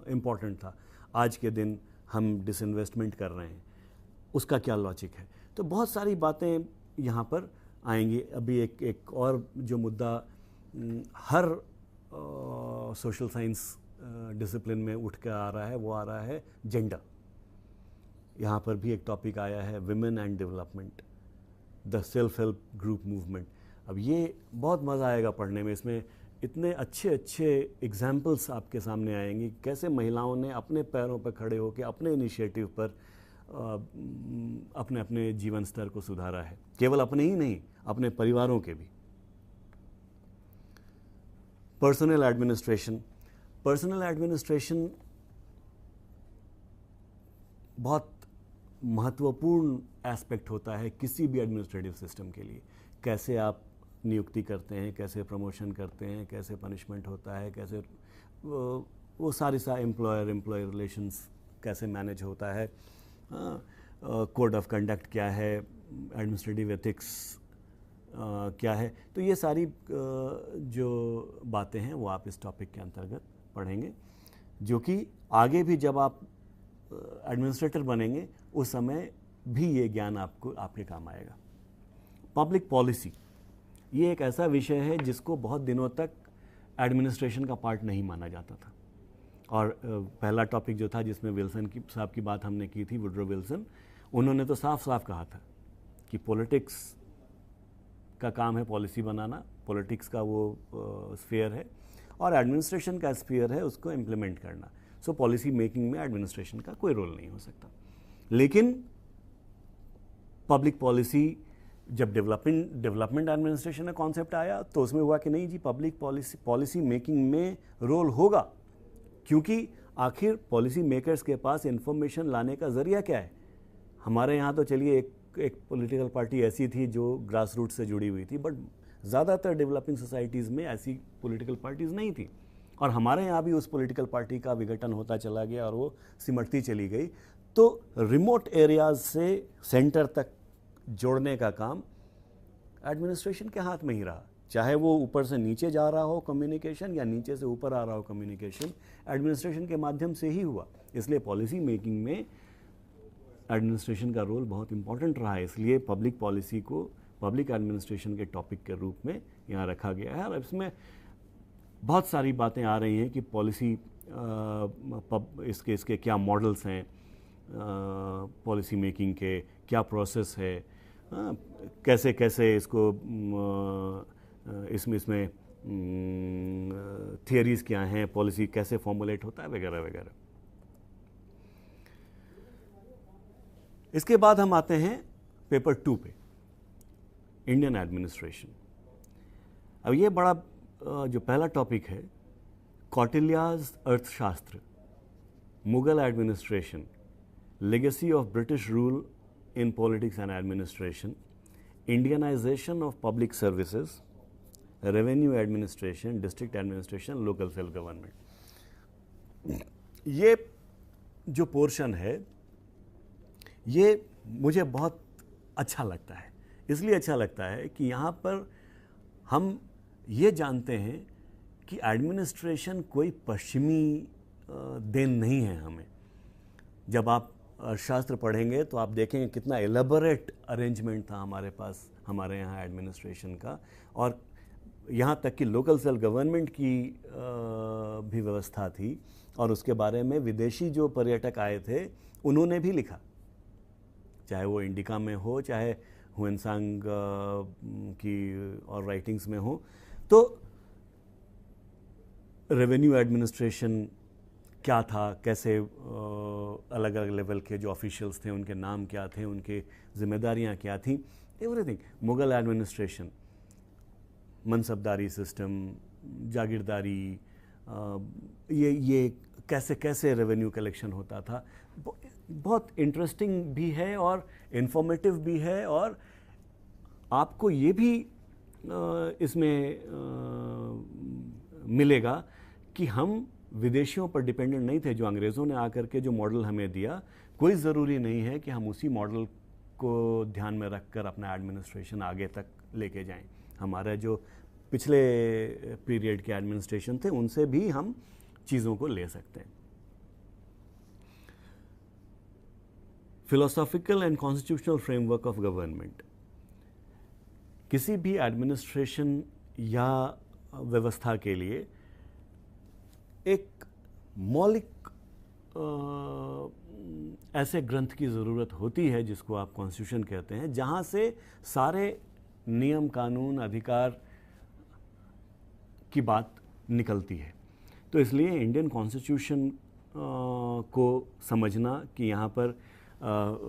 इम्पॉर्टेंट था, आज के दिन हम डिसइन्वेस्टमेंट कर रहे हैं, उसका क्या लॉजिक है? तो बहुत सारी बातें यहाँ पर आएंगी। अभी एक और जो मुद्दा हर सोशल साइंस डिसिप्लिन में उठ के आ रहा है वो आ रहा है जेंडर। यहाँ पर भी एक टॉपिक आया है, women and development, the self help group movement. अब ये बहुत मज़ा आएगा पढ़ने में, इसमें इतने अच्छे अच्छे एग्जाम्पल्स आपके सामने आएंगे कैसे महिलाओं ने अपने पैरों पर खड़े होकर अपने इनिशिएटिव पर अपने अपने जीवन स्तर को सुधारा है, केवल अपने ही नहीं, अपने परिवारों के भी। पर्सनल एडमिनिस्ट्रेशन बहुत महत्वपूर्ण एस्पेक्ट होता है किसी भी एडमिनिस्ट्रेटिव सिस्टम के लिए। कैसे आप नियुक्ति करते हैं, कैसे प्रमोशन करते हैं, कैसे पनिशमेंट होता है, कैसे वो सारी एम्प्लॉयर एम्प्लॉय रिलेशंस कैसे मैनेज होता है, कोड ऑफ कंडक्ट क्या है, एडमिनिस्ट्रेटिव एथिक्स क्या है। तो ये सारी जो बातें हैं वो आप इस टॉपिक के अंतर्गत पढ़ेंगे, जो कि आगे भी जब आप एडमिनिस्ट्रेटर बनेंगे उस समय भी ये ज्ञान आपको आपके काम आएगा। पब्लिक पॉलिसी ये एक ऐसा विषय है जिसको बहुत दिनों तक एडमिनिस्ट्रेशन का पार्ट नहीं माना जाता था। और पहला टॉपिक जो था जिसमें विल्सन की साहब की बात हमने की थी, वुडरो विल्सन, उन्होंने तो साफ साफ कहा था कि पॉलिटिक्स का काम है पॉलिसी बनाना, पॉलिटिक्स का वो स्फीयर है, और एडमिनिस्ट्रेशन का स्फीयर है उसको इम्प्लीमेंट करना। सो पॉलिसी मेकिंग में एडमिनिस्ट्रेशन का कोई रोल नहीं हो सकता। लेकिन पब्लिक पॉलिसी जब डेवलपमेंट एडमिनिस्ट्रेशन का कॉन्सेप्ट आया तो उसमें हुआ कि नहीं जी, पब्लिक पॉलिसी मेकिंग में रोल होगा, क्योंकि आखिर पॉलिसी मेकर्स के पास इंफॉर्मेशन लाने का जरिया क्या है। हमारे यहाँ तो चलिए एक पॉलिटिकल पार्टी ऐसी थी जो ग्रास रूट से जुड़ी हुई थी, बट ज़्यादातर डेवलपिंग सोसाइटीज़ में ऐसी पॉलिटिकल पार्टीज़ नहीं थी। और हमारे यहाँ भी उस पॉलिटिकल पार्टी का विघटन होता चला गया और वो सिमटती चली गई। तो रिमोट एरियाज से सेंटर तक जोड़ने का काम एडमिनिस्ट्रेशन के हाथ में ही रहा, चाहे वो ऊपर से नीचे जा रहा हो कम्युनिकेशन या नीचे से ऊपर आ रहा हो कम्युनिकेशन, एडमिनिस्ट्रेशन के माध्यम से ही हुआ। इसलिए पॉलिसी मेकिंग में एडमिनिस्ट्रेशन का रोल बहुत इंपॉर्टेंट रहा है। इसलिए पब्लिक पॉलिसी को पब्लिक एडमिनिस्ट्रेशन के टॉपिक के रूप में यहाँ रखा गया है। और इसमें बहुत सारी बातें आ रही हैं कि पॉलिसी इसके क्या मॉडल्स हैं, पॉलिसी मेकिंग के क्या प्रोसेस है, कैसे कैसे इसको इसमें थियरीज़ क्या हैं, पॉलिसी कैसे फॉर्मुलेट होता है, वगैरह वगैरह। इसके बाद हम आते हैं पेपर 2 पे, इंडियन एडमिनिस्ट्रेशन। अब ये बड़ा जो पहला टॉपिक है, कौटिल्याज अर्थशास्त्र, Mughal administration, legacy of British rule in politics and administration, Indianisation of public services, revenue administration, district administration, local self government. ये जो पोर्शन है ये मुझे बहुत अच्छा लगता है। इसलिए अच्छा लगता है कि यहाँ पर हम ये जानते हैं कि एडमिनिस्ट्रेशन कोई पश्चिमी देन नहीं है हमें। जब आप अर्थशास्त्र पढ़ेंगे तो आप देखेंगे कितना एलेबोरेट अरेंजमेंट था हमारे पास, हमारे यहाँ एडमिनिस्ट्रेशन का। और यहाँ तक कि लोकल सेल्फ गवर्नमेंट की भी व्यवस्था थी, और उसके बारे में विदेशी जो पर्यटक आए थे उन्होंने भी लिखा, चाहे वो इंडिका में हो, चाहे हुएनसांग की और राइटिंग्स में हो। तो रेवेन्यू एडमिनिस्ट्रेशन क्या था, कैसे अलग अलग लेवल के जो ऑफिशियल्स थे उनके नाम क्या थे, उनके जिम्मेदारियां क्या थी, एवरीथिंग। मुगल एडमिनिस्ट्रेशन, मनसबदारी सिस्टम, जागीरदारी, ये कैसे कैसे रेवेन्यू कलेक्शन होता था, बहुत इंटरेस्टिंग भी है और इन्फॉर्मेटिव भी है। और आपको ये भी इसमें मिलेगा कि हम विदेशियों पर डिपेंडेंट नहीं थे। जो अंग्रेज़ों ने आकर के जो मॉडल हमें दिया, कोई ज़रूरी नहीं है कि हम उसी मॉडल को ध्यान में रखकर अपना एडमिनिस्ट्रेशन आगे तक लेके जाएं। हमारे जो पिछले पीरियड के एडमिनिस्ट्रेशन थे उनसे भी हम चीज़ों को ले सकते हैं। Philosophical and constitutional framework of government, किसी भी एडमिनिस्ट्रेशन या व्यवस्था के लिए एक मौलिक ऐसे ग्रंथ की ज़रूरत होती है जिसको आप कॉन्स्टिट्यूशन कहते हैं, जहाँ से सारे नियम, कानून, अधिकार की बात निकलती है। तो इसलिए इंडियन कॉन्स्टिट्यूशन को समझना कि यहाँ पर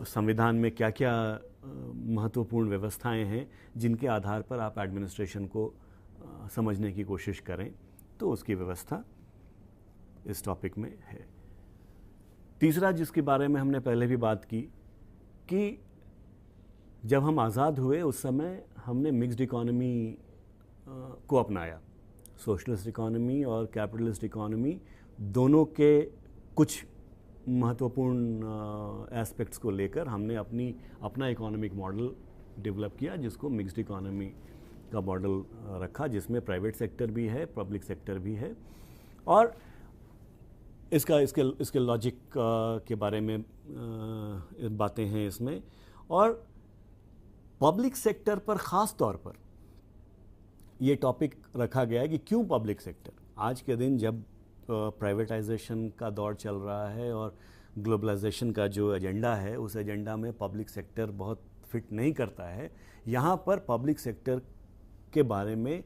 संविधान में क्या क्या महत्वपूर्ण व्यवस्थाएं हैं जिनके आधार पर आप एडमिनिस्ट्रेशन को समझने की कोशिश करें, तो उसकी व्यवस्था इस टॉपिक में है। तीसरा जिसके बारे में हमने पहले भी बात की कि जब हम आज़ाद हुए उस समय हमने मिक्स्ड इकोनॉमी को अपनाया। सोशलिस्ट इकोनॉमी और कैपिटलिस्ट इकोनॉमी दोनों के कुछ महत्वपूर्ण एस्पेक्ट्स को लेकर हमने अपना इकोनॉमिक मॉडल डेवलप किया, जिसको मिक्स्ड इकोनॉमी का मॉडल रखा, जिसमें प्राइवेट सेक्टर भी है, पब्लिक सेक्टर भी है। और इसके लॉजिक के बारे में बातें हैं इसमें। और पब्लिक सेक्टर पर ख़ास तौर पर ये टॉपिक रखा गया है कि क्यों पब्लिक सेक्टर। आज के दिन जब प्राइवेटाइजेशन का दौर चल रहा है और ग्लोबलाइजेशन का जो एजेंडा है उस एजेंडा में पब्लिक सेक्टर बहुत फिट नहीं करता है। यहाँ पर पब्लिक सेक्टर के बारे में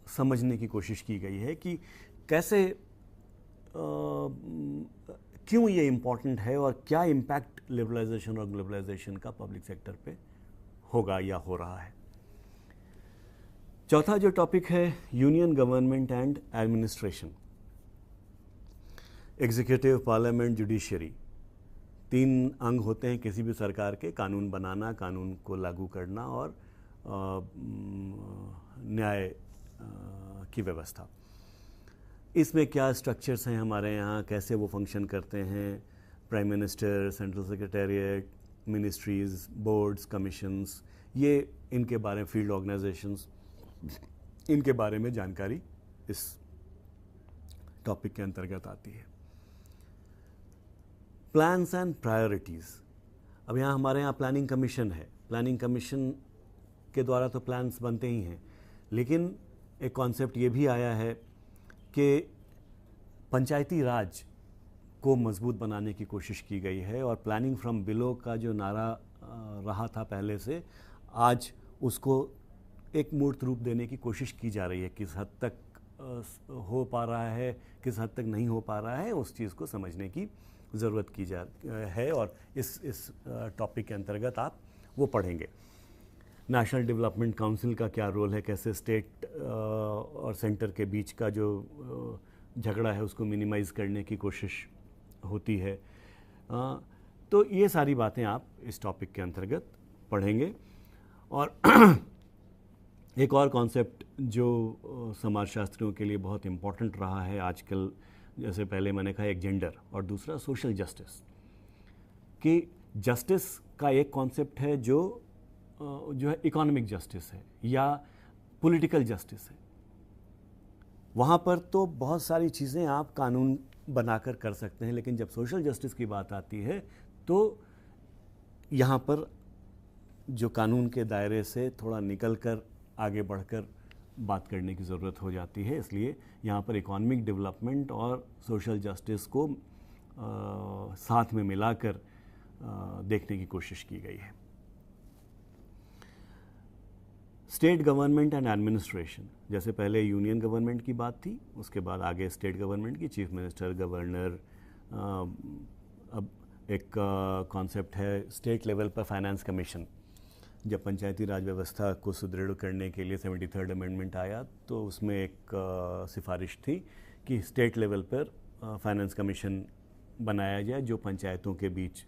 समझने की कोशिश की गई है कि कैसे क्यों ये इम्पॉर्टेंट है और क्या इम्पैक्ट लिबरलाइजेशन और ग्लोबलाइजेशन का पब्लिक सेक्टर पे होगा या हो रहा है। चौथा जो टॉपिक है, union government and administration. Executive, parliament, judiciary, 3 अंग होते हैं किसी भी सरकार के: कानून बनाना, कानून को लागू करना और न्याय की व्यवस्था। इसमें क्या स्ट्रक्चर्स हैं हमारे यहाँ, कैसे वो फंक्शन करते हैं, prime minister, central secretariat, ministries, boards, commissions, ये इनके बारे में, फील्ड ऑर्गेनाइजेशंस, इनके बारे में जानकारी इस टॉपिक के अंतर्गत आती है। Plans and priorities. अब यहाँ हमारे यहाँ प्लानिंग कमीशन है। प्लानिंग कमीशन के द्वारा तो प्लान्स बनते ही हैं, लेकिन एक कॉन्सेप्ट ये भी आया है कि पंचायती राज को मजबूत बनाने की कोशिश की गई है और प्लानिंग फ्रॉम बिलो का जो नारा रहा था पहले से, आज उसको एक मूर्त रूप देने की कोशिश की जा रही है। किस हद तक हो पा रहा है, किस हद तक नहीं हो पा रहा है, उस चीज़ को समझने की ज़रूरत की है और इस टॉपिक के अंतर्गत आप वो पढ़ेंगे। नेशनल डेवलपमेंट काउंसिल का क्या रोल है, कैसे स्टेट और सेंटर के बीच का जो झगड़ा है उसको मिनिमाइज़ करने की कोशिश होती है। तो ये सारी बातें आप इस टॉपिक के अंतर्गत पढ़ेंगे। और एक और कॉन्सेप्ट जो समाजशास्त्रियों के लिए बहुत इम्पॉर्टेंट रहा है आजकल, जैसे पहले मैंने कहा, एक जेंडर और दूसरा सोशल जस्टिस। कि जस्टिस का एक कॉन्सेप्ट है जो है इकोनॉमिक जस्टिस है या पॉलिटिकल जस्टिस है। वहाँ पर तो बहुत सारी चीज़ें आप कानून बनाकर कर सकते हैं, लेकिन जब सोशल जस्टिस की बात आती है तो यहाँ पर जो कानून के दायरे से थोड़ा निकलकर आगे बढ़कर बात करने की ज़रूरत हो जाती है। इसलिए यहाँ पर इकोनॉमिक डेवलपमेंट और सोशल जस्टिस को साथ में मिलाकर देखने की कोशिश की गई है। स्टेट गवर्नमेंट एंड एडमिनिस्ट्रेशन, जैसे पहले यूनियन गवर्नमेंट की बात थी, उसके बाद आगे स्टेट गवर्नमेंट की, चीफ मिनिस्टर, गवर्नर। अब एक कॉन्सेप्ट है स्टेट लेवल पर फाइनेंस कमीशन। जब पंचायती राज व्यवस्था को सुदृढ़ करने के लिए 73rd अमेंडमेंट आया तो उसमें एक सिफारिश थी कि स्टेट लेवल पर फाइनेंस कमीशन बनाया जाए जो पंचायतों के बीच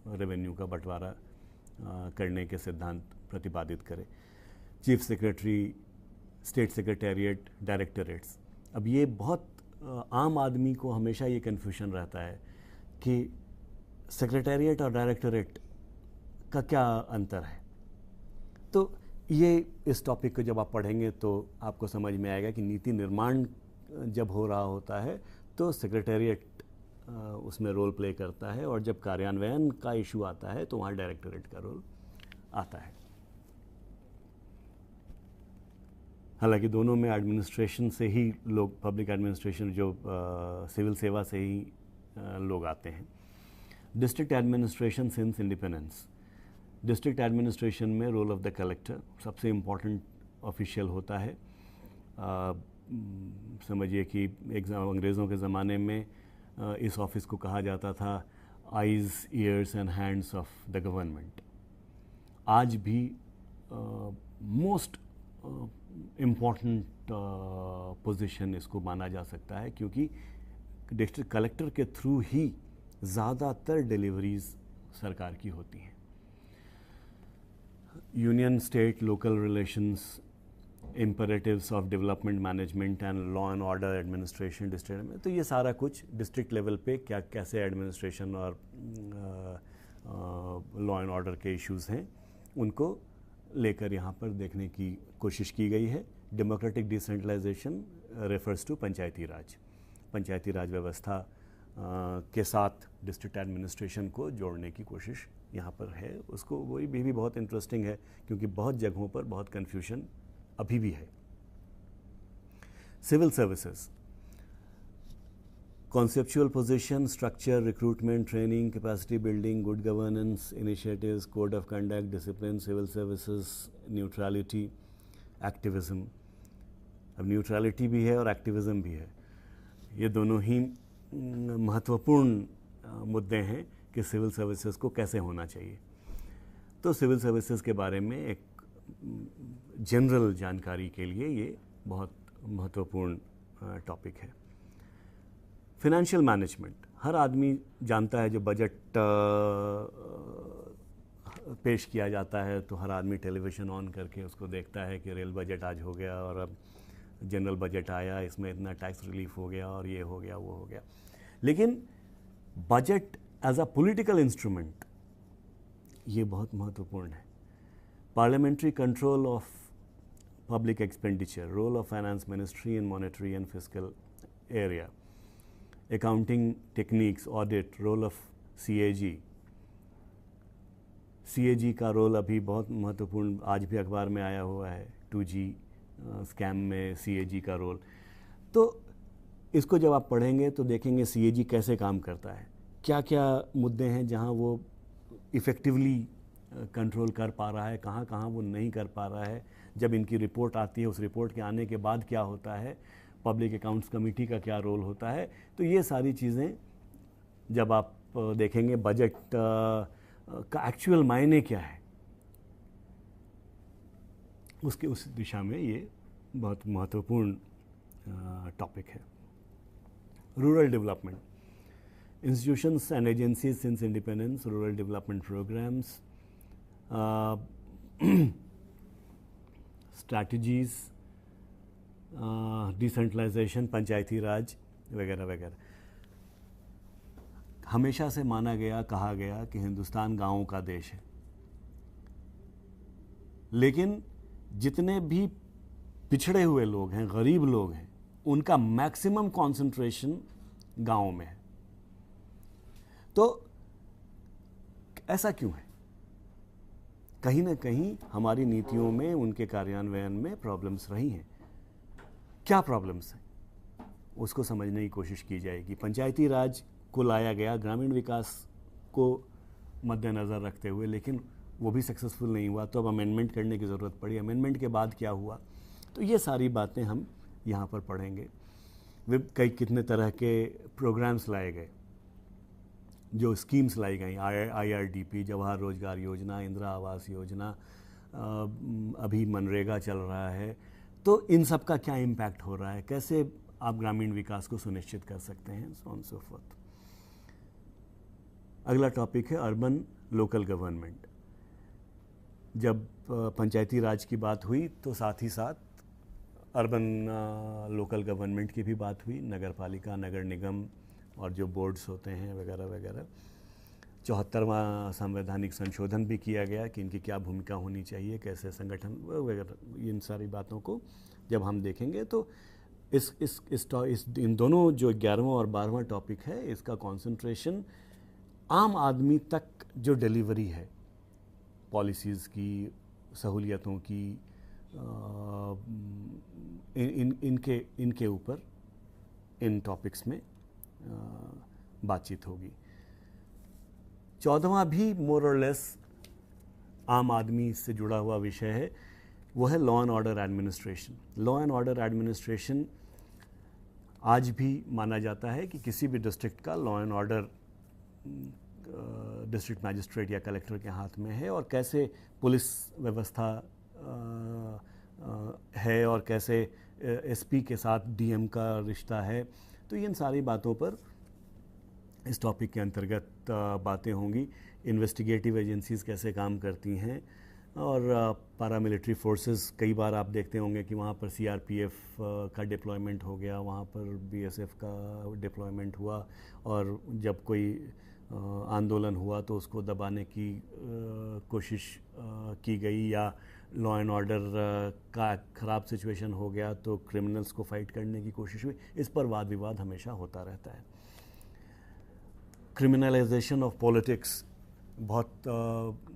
रेवेन्यू का बंटवारा करने के सिद्धांत प्रतिपादित करे। Chief secretary, state secretariat, directorates. अब ये बहुत आम आदमी को हमेशा ये कन्फ्यूजन रहता है कि सेक्रेटेरिएट और डायरेक्टरेट का क्या अंतर है। तो ये इस टॉपिक को जब आप पढ़ेंगे तो आपको समझ में आएगा कि नीति निर्माण जब हो रहा होता है तो सेक्रेटेरिएट उसमें रोल प्ले करता है और जब कार्यान्वयन का इशू आता है तो वहाँ डायरेक्टरेट का रोल आता है। हालांकि दोनों में एडमिनिस्ट्रेशन से ही लोग, पब्लिक एडमिनिस्ट्रेशन जो सिविल सेवा से ही लोग आते हैं। District administration since independence. District administration में रोल ऑफ द कलेक्टर सबसे इम्पॉर्टेंट ऑफिशियल होता है। समझिए कि अंग्रेज़ों के ज़माने में इस ऑफिस को कहा जाता था eyes, years and hands of the government. आज भी मोस्ट इम्पॉर्टेंट पोजीशन इसको माना जा सकता है, क्योंकि डिस्ट्रिक्ट कलेक्टर के थ्रू ही ज़्यादातर डिलीवरीज सरकार की होती हैं। Union state local relations, imperatives of development management and law and order administration district में, तो ये सारा कुछ डिस्ट्रिक्ट लेवल पे क्या कैसे एडमिनिस्ट्रेशन और लॉ एंड ऑर्डर के इश्यूज़ हैं उनको लेकर यहाँ पर देखने की कोशिश की गई है। डेमोक्रेटिक डिसेंट्रलाइजेशन रेफर्स टू पंचायती राज व्यवस्था के साथ डिस्ट्रिक्ट एडमिनिस्ट्रेशन को जोड़ने की कोशिश यहाँ पर है। उसको वही भी बहुत इंटरेस्टिंग है क्योंकि बहुत जगहों पर बहुत कन्फ्यूजन अभी भी है। Civil services, conceptual position, structure, recruitment, training, capacity building, good governance, initiatives, code of conduct, discipline, civil services, neutrality, activism. अब न्यूट्रलिटी भी है और एक्टिविज़म भी है। ये दोनों ही महत्वपूर्ण मुद्दे हैं कि सिविल सर्विसेज को कैसे होना चाहिए। तो सिविल सर्विसेज के बारे में एक जनरल जानकारी के लिए ये बहुत महत्वपूर्ण टॉपिक है। फिनेंशियल मैनेजमेंट, हर आदमी जानता है, जो बजट पेश किया जाता है तो हर आदमी टेलीविज़न ऑन करके उसको देखता है कि रेल बजट आज हो गया और अब जनरल बजट आया, इसमें इतना टैक्स रिलीफ हो गया और ये हो गया वो हो गया। लेकिन budget as a political instrument ये बहुत महत्वपूर्ण है। Parliamentary control of public expenditure, role of finance ministry in monetary and fiscal area, accounting techniques, audit, role of CAG का रोल अभी बहुत महत्वपूर्ण, आज भी अखबार में आया हुआ है, 2G स्कैम में सीएजी का रोल। तो इसको जब आप पढ़ेंगे तो देखेंगे सीएजी कैसे काम करता है, क्या क्या मुद्दे हैं जहां वो इफ़ेक्टिवली कंट्रोल कर पा रहा है, कहाँ कहाँ वो नहीं कर पा रहा है। जब इनकी रिपोर्ट आती है, उस रिपोर्ट के आने के बाद क्या होता है, पब्लिक अकाउंट्स कमेटी का क्या रोल होता है। तो ये सारी चीज़ें जब आप देखेंगे, बजट का एक्चुअल मायने क्या है, उसके उस दिशा में ये बहुत महत्वपूर्ण टॉपिक है। Rural development, institutions and agencies since independence, rural development programmes, strategies, decentralisation, Panchayati Raj वगैरह वगैरह। हमेशा से माना गया, कहा गया कि हिंदुस्तान गांवों का देश है, लेकिन जितने भी पिछड़े हुए लोग हैं, गरीब लोग हैं, उनका मैक्सिमम कंसंट्रेशन गांवों में है। तो ऐसा क्यों है? कहीं ना कहीं हमारी नीतियों में, उनके कार्यान्वयन में प्रॉब्लम्स रही हैं। क्या प्रॉब्लम्स हैं उसको समझने की कोशिश की जाएगी। पंचायती राज को लाया गया ग्रामीण विकास को मद्देनज़र रखते हुए, लेकिन वो भी सक्सेसफुल नहीं हुआ, तो अब अमेंडमेंट करने की ज़रूरत पड़ी। अमेंडमेंट के बाद क्या हुआ, तो ये सारी बातें हम यहाँ पर पढ़ेंगे। कई कितने तरह के प्रोग्राम्स लाए गए, जो स्कीम्स लाई गई, IRDP, जवाहर रोजगार योजना, इंदिरा आवास योजना, अभी मनरेगा चल रहा है। तो इन सब का क्या इम्पैक्ट हो रहा है, कैसे आप ग्रामीण विकास को सुनिश्चित कर सकते हैं, सो ऑन सो फोर्थ। अगला टॉपिक है अर्बन लोकल गवर्नमेंट। जब पंचायती राज की बात हुई तो साथ ही साथ अर्बन लोकल गवर्नमेंट की भी बात हुई, नगर पालिका, नगर निगम और जो बोर्ड्स होते हैं वगैरह वगैरह। 74वां संवैधानिक संशोधन भी किया गया कि इनकी क्या भूमिका होनी चाहिए, कैसे संगठन वगैरह। इन सारी बातों को जब हम देखेंगे तो इन दोनों जो 11वां और 12वां टॉपिक है, इसका कंसंट्रेशन आम आदमी तक जो डिलीवरी है पॉलिसीज़ की, सहूलियतों की, इनके ऊपर इन टॉपिक्स में बातचीत होगी। 14वां भी मोर और लेस आम आदमी से जुड़ा हुआ विषय है, वो है law and order administration. Law and order administration आज भी माना जाता है कि किसी भी डिस्ट्रिक्ट का law and order district magistrate या कलेक्टर के हाथ में है, और कैसे पुलिस व्यवस्था है और कैसे एसपी के साथ डीएम का रिश्ता है। तो इन सारी बातों पर इस टॉपिक के अंतर्गत बातें होंगी। इन्वेस्टिगेटिव एजेंसीज़ कैसे काम करती हैं और पैरामिलिट्री फोर्सेस, कई बार आप देखते होंगे कि वहाँ पर सीआरपीएफ का डिप्लॉयमेंट हो गया, वहाँ पर बीएसएफ का डिप्लॉयमेंट हुआ, और जब कोई आंदोलन हुआ तो उसको दबाने की कोशिश की गई, या लॉ एंड ऑर्डर का ख़राब सिचुएशन हो गया तो क्रिमिनल्स को फाइट करने की कोशिश हुई। इस पर वाद विवाद हमेशा होता रहता है। क्रिमिनलाइजेशन ऑफ पॉलिटिक्स बहुत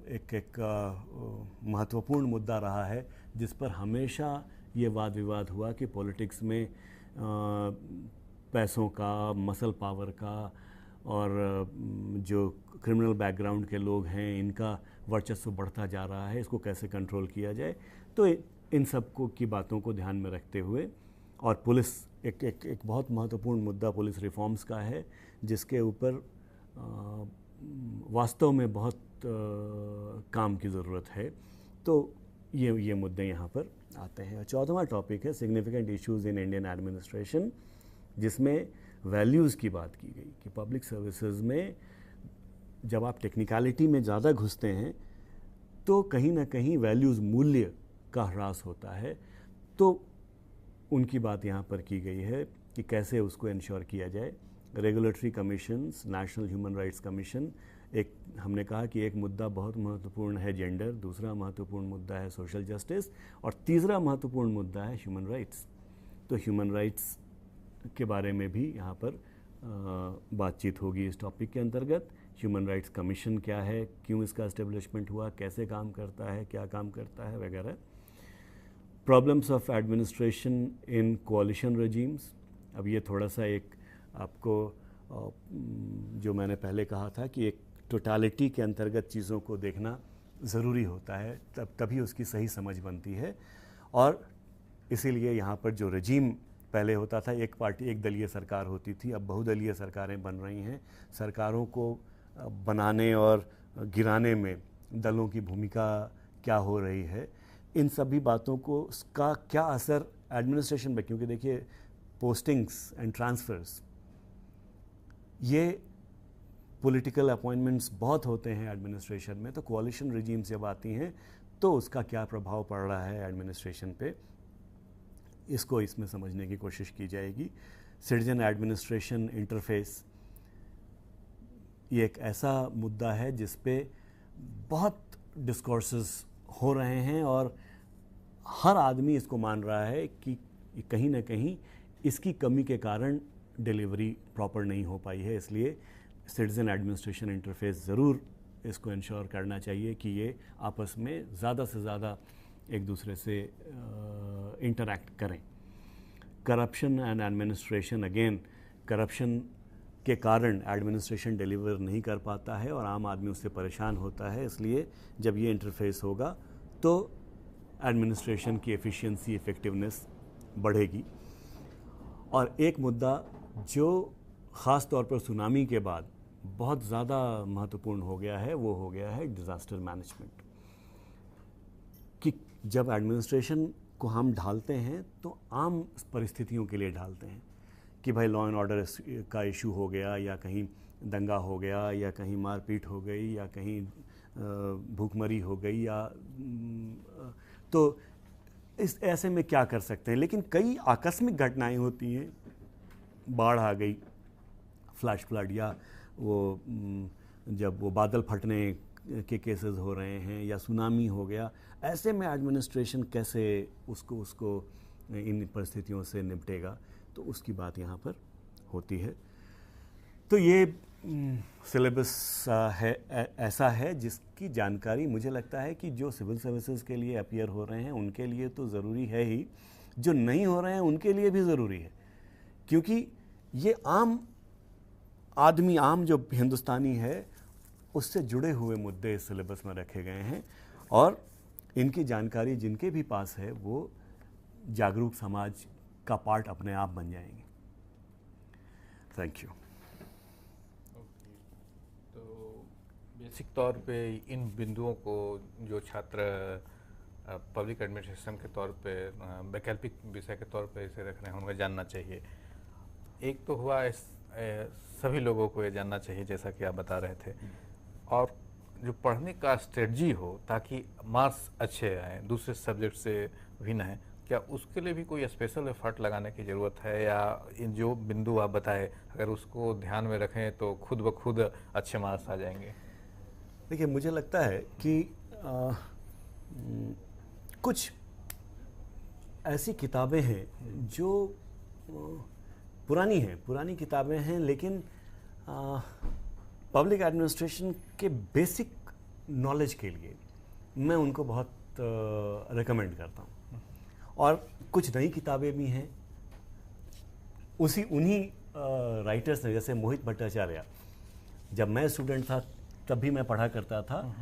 एक महत्वपूर्ण मुद्दा रहा है, जिस पर हमेशा ये वाद विवाद हुआ कि पॉलिटिक्स में पैसों का, मसल पावर का और जो क्रिमिनल बैकग्राउंड के लोग हैं इनका वर्चस्व बढ़ता जा रहा है, इसको कैसे कंट्रोल किया जाए। तो इन सब को की बातों को ध्यान में रखते हुए, और पुलिस एक बहुत महत्वपूर्ण मुद्दा पुलिस रिफॉर्म्स का है, जिसके ऊपर वास्तव में बहुत काम की ज़रूरत है। तो ये मुद्दे यहाँ पर आते हैं। चौथा टॉपिक है significant issues in Indian administration, जिसमें वैल्यूज़ की बात की गई कि पब्लिक सर्विसेज में जब आप टेक्निकलिटी में ज़्यादा घुसते हैं तो कहीं ना कहीं वैल्यूज़, मूल्य का ह्रास होता है। तो उनकी बात यहाँ पर की गई है कि कैसे उसको इंश्योर किया जाए। Regulatory commissions, national human rights commission, एक हमने कहा कि एक मुद्दा बहुत महत्वपूर्ण है जेंडर, दूसरा महत्वपूर्ण मुद्दा है सोशल जस्टिस, और तीसरा महत्वपूर्ण मुद्दा है ह्यूमन राइट्स। तो ह्यूमन राइट्स के बारे में भी यहाँ पर बातचीत होगी इस टॉपिक के अंतर्गत। ह्यूमन राइट्स कमीशन क्या है, क्यों इसका एस्टेब्लिशमेंट हुआ, कैसे काम करता है, क्या काम करता है वगैरह। Problems of administration in कोalition regimes, अब ये थोड़ा सा एक आपको जो मैंने पहले कहा था कि एक टोटालिटी के अंतर्गत चीज़ों को देखना ज़रूरी होता है, तभी उसकी सही समझ बनती है। और इसीलिए यहाँ पर जो रजीम पहले होता था, एक पार्टी, एक दलीय सरकार होती थी, अब बहुदलीय सरकारें बन रही हैं। सरकारों को बनाने और गिराने में दलों की भूमिका क्या हो रही है, इन सभी बातों को का क्या असर एडमिनिस्ट्रेशन पे, क्योंकि देखिए पोस्टिंग्स एंड ट्रांसफ़र्स, ये पॉलिटिकल अपॉइंटमेंट्स बहुत होते हैं एडमिनिस्ट्रेशन में। तो कोalition regimes जब आती हैं तो उसका क्या प्रभाव पड़ रहा है एडमिनिस्ट्रेशन पे, इसको इसमें समझने की कोशिश की जाएगी। सिटीजन एडमिनिस्ट्रेशन इंटरफेस, ये एक ऐसा मुद्दा है जिस पे बहुत डिस्कोर्सेस हो रहे हैं और हर आदमी इसको मान रहा है कि कहीं ना कहीं इसकी कमी के कारण डिलीवरी प्रॉपर नहीं हो पाई है। इसलिए सिटीजन एडमिनिस्ट्रेशन इंटरफेस ज़रूर इसको इंश्योर करना चाहिए कि ये आपस में ज़्यादा से ज़्यादा एक दूसरे से इंटरैक्ट करें। Corruption and administration, again corruption के कारण एडमिनिस्ट्रेशन डिलीवर नहीं कर पाता है और आम आदमी उससे परेशान होता है। इसलिए जब ये इंटरफेस होगा तो एडमिनिस्ट्रेशन की एफिशिएंसी, इफ़ेक्टिवनेस बढ़ेगी। और एक मुद्दा जो ख़ास तौर पर सुनामी के बाद बहुत ज़्यादा महत्वपूर्ण हो गया है, वो हो गया है डिज़ास्टर मैनेजमेंट। कि जब एडमिनिस्ट्रेशन को हम ढालते हैं तो आम परिस्थितियों के लिए ढालते हैं कि भाई लॉ एंड ऑर्डर का इशू हो गया, या कहीं दंगा हो गया, या कहीं मारपीट हो गई, या कहीं भूखमरी हो गई, या तो इस ऐसे में क्या कर सकते हैं। लेकिन कई आकस्मिक घटनाएं होती हैं, बाढ़ आ गई, फ्लैश फ्लड, या वो जब वो बादल फटने के केसेस हो रहे हैं, या सुनामी हो गया। ऐसे में एडमिनिस्ट्रेशन कैसे उसको इन परिस्थितियों से निपटेगा, तो उसकी बात यहाँ पर होती है। तो ये सिलेबस है ऐसा है जिसकी जानकारी मुझे लगता है कि जो सिविल सर्विसेज के लिए अपीयर हो रहे हैं उनके लिए तो ज़रूरी है ही, जो नहीं हो रहे हैं उनके लिए भी ज़रूरी है, क्योंकि ये आम आदमी, आम जो हिंदुस्तानी है, उससे जुड़े हुए मुद्दे इस सिलेबस में रखे गए हैं। और इनकी जानकारी जिनके भी पास है वो जागरूक समाज का पार्ट अपने आप बन जाएंगे। Thank you. तो बेसिक तौर पे इन बिंदुओं को जो छात्र पब्लिक एडमिनिस्ट्रेशन के तौर पे वैकल्पिक विषय के तौर पे इसे रख रहे हैं, उनको जानना चाहिए। एक तो हुआ इस सभी लोगों को ये जानना चाहिए जैसा कि आप बता रहे थे, और जो पढ़ने का स्ट्रेटजी हो ताकि मार्क्स अच्छे आए दूसरे सब्जेक्ट से भिन्न है, क्या उसके लिए भी कोई स्पेशल एफर्ट लगाने की ज़रूरत है, या इन जो बिंदु आप बताए अगर उसको ध्यान में रखें तो खुद ब खुद अच्छे मार्क्स आ जाएंगे? देखिए, मुझे लगता है कि कुछ ऐसी किताबें हैं जो पुरानी किताबें हैं, लेकिन पब्लिक एडमिनिस्ट्रेशन के बेसिक नॉलेज के लिए मैं उनको बहुत रिकमेंड करता हूँ। और कुछ नई किताबें भी हैं उन्हीं राइटर्स ने, जैसे मोहित भट्टाचार्य, जब मैं स्टूडेंट था तब भी मैं पढ़ा करता था,